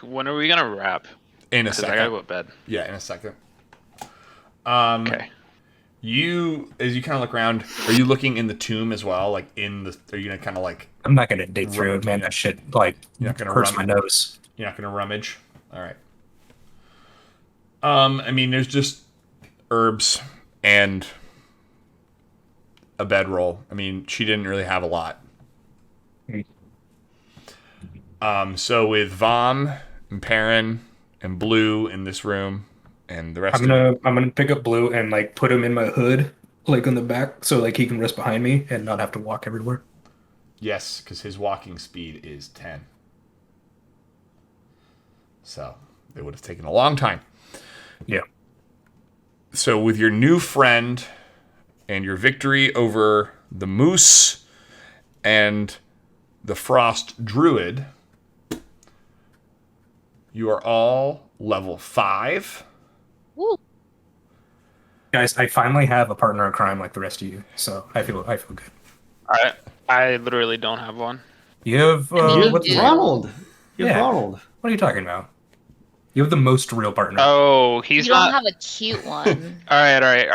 When are we gonna wrap? In a 'Cause second. I gotta go to bed. Yeah, in a second. Okay. As you kind of look around, are you looking in the tomb as well? Like are you gonna kind of like? I'm not gonna dig through it, man. That shit like You're not gonna hurts my nose. You're not gonna rummage. All right. I mean, there's just herbs and a bedroll. I mean, she didn't really have a lot. So with Vom and Perrin and Blue in this room and the rest I'm gonna pick up Blue and like put him in my hood, like on the back, so like he can rest behind me and not have to walk everywhere. Yes, because his walking speed is 10. So it would have taken a long time. Yeah. So with your new friend and your victory over the Moose and the Frost Druid, you are all level 5. Woo. Guys, I finally have a partner in crime like the rest of you, so I feel good. I literally don't have one. You have You do. have Ronald. You have Yeah. Ronald. What are you talking about? You have the most real partner. Oh, he's You don't not. have a cute one. All right.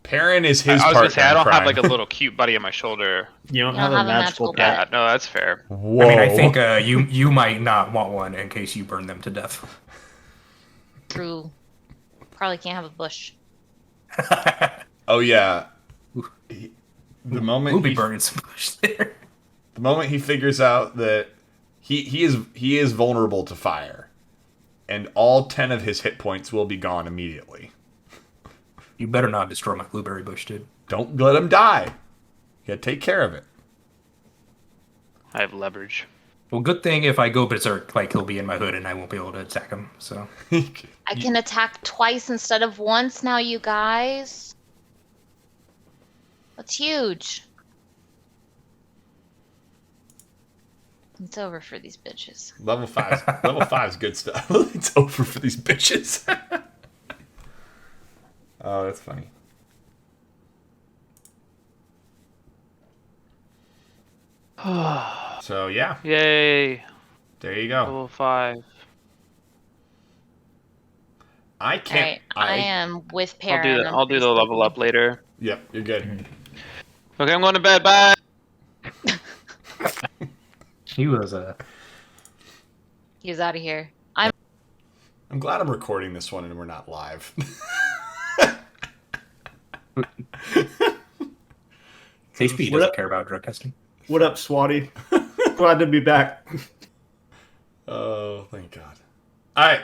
Perrin is his I was partner gonna say I in don't crime. have like a little cute buddy on my shoulder. You don't You have don't a magical pet. pet. Yeah, no, that's fair. Whoa. I mean, I think you might not want one in case you burn them to death. True. Probably can't have a bush. Oh yeah. The moment We'll be he, burning some bush there. the moment he figures out that he is vulnerable to fire, and all 10 of his hit points will be gone immediately. You better not destroy my blueberry bush, dude. Don't let him die. You gotta take care of it. I have leverage. Well, good thing if I go berserk, like he'll be in my hood and I won't be able to attack him. So I can attack twice instead of once now, you guys. That's huge. It's over for these bitches. Level 5's good stuff. It's over for these bitches. Oh, that's funny. So yeah, Yay! there you go. Level 5. I All can't. right, I am with I'll do Perrin. the I'm I'll do the pretty level up later. Yep, you're good. Okay, I'm going to bed. Bye. he was He's out of here. I'm glad I'm recording this one and we're not live. HP doesn't care about drug testing. What up, Swatty? Glad to be back. Oh, thank God. All right.